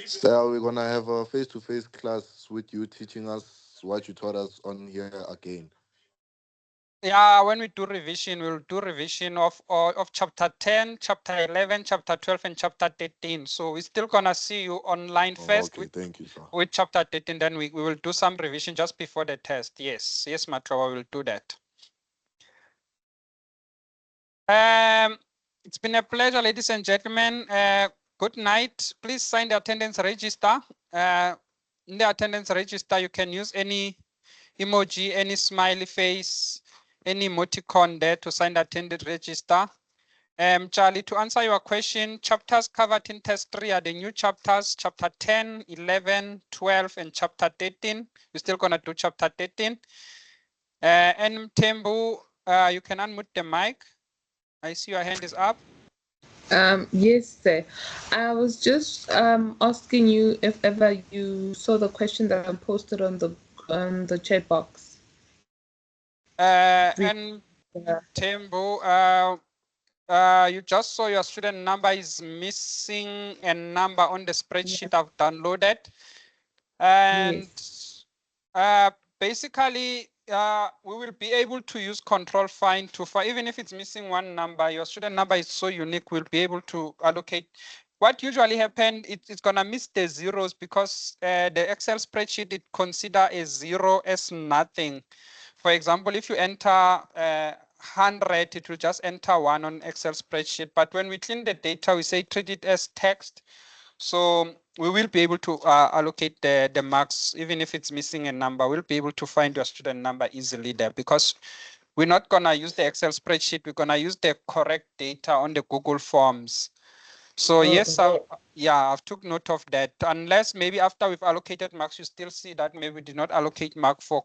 Sir, we're gonna have a face-to-face class with you teaching us what you taught us on here again. Yeah, when we do revision, we'll do revision of chapter 10, chapter 11, chapter 12, and chapter 13. So we're still gonna see you online Oh, first okay, thank you, sir. with chapter 13, then we will do some revision just before the test. Yes, Matrawa will do that. It's been a pleasure, ladies and gentlemen. Good night. Please sign the attendance register. In the attendance register, you can use any emoji, any smiley face, any emoticon there to sign the attendance register. Charlie, to answer your question, chapters covered in test 3 are the new chapters, chapter 10, 11, 12, and chapter 13. We're still gonna do chapter 13. And Tembu, you can unmute the mic. I see your hand is up. Yes, sir. I was just asking you if ever you saw the question that I posted on the chat box. And Tembu, you just saw your student number is missing a number on the spreadsheet I've downloaded. And basically, we will be able to use control find to find, even if it's missing one number, your student number is so unique, we'll be able to allocate. What usually happens, it's gonna miss the zeros because the Excel spreadsheet, it consider a zero as nothing. For example, if you enter 100, it will just enter 1 on Excel spreadsheet. But when we clean the data, we say treat it as text. So we will be able to allocate the marks, even if it's missing a number. We'll be able to find your student number easily there because we're not gonna use the Excel spreadsheet. We're gonna use the correct data on the Google Forms. So yes, I've took note of that. Unless maybe after we've allocated marks, you still see that maybe we did not allocate mark for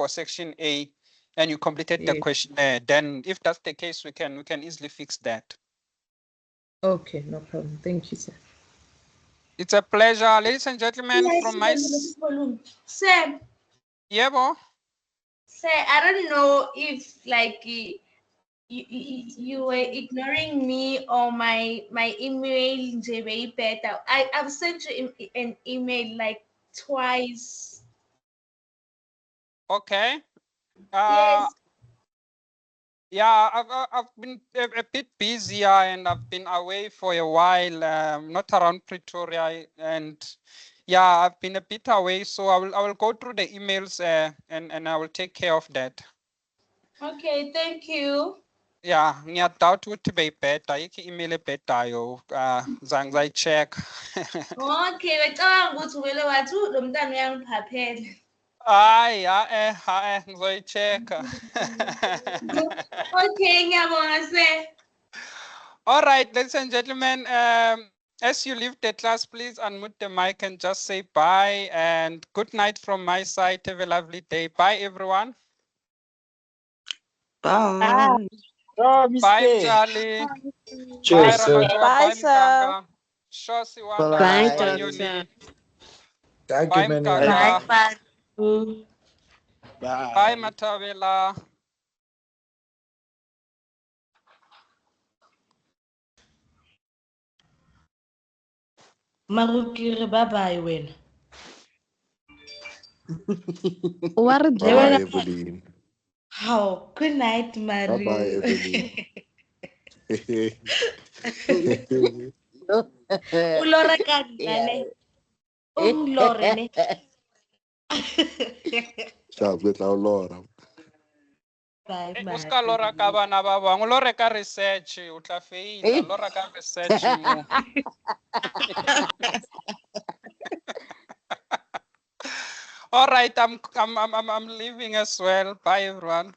section A, and you completed the questionnaire. Then, if that's the case, we can easily fix that. Okay, no problem. Thank you, sir. It's a pleasure, ladies and gentlemen. From my Sir. Yeah, bo. Sir, I don't know if like you were ignoring me or my email JB better. I've sent you an email like twice. Okay. Yes. Yeah, I've been a bit busier and I've been away for a while, not around Pretoria, and yeah, I've been a bit away. So I will go through the emails and I will take care of that. Okay, thank you. Yeah, ngiyadoubt ukuthi beyibheda ayikho email ebhedayo zange zayi-check. Okay, wecabanga ukuthi vele wathi lo mntana uyangiphaphela. Hayi, ngizoyi-check-a. Okay, ngiyabonga sir. All right, ladies and gentlemen, as you leave the class, please unmute the mic and just say bye and good night from my side. Have a lovely day. Bye, everyone. Bye. Bye, Charlie. Cheers, Bye, sir. Ramajua. Bye, Bye, sir. Mkanga. Shosi Wanda. Bye, Bye, Manyoni. Thank Bye, you, many. Mkanga. Bye. Bye, Matavela. Marukiri, bye-bye wena. Bye, Evelyn. How? Good night, Maru. Bye, Evelyn. Ulora kanale. Unglore ne. Ciao, good now, Laura. Bye, Uska lora ka bana ba bang lo reka research o tla faila lo reka research mo. All right, I'm leaving as well. Bye everyone.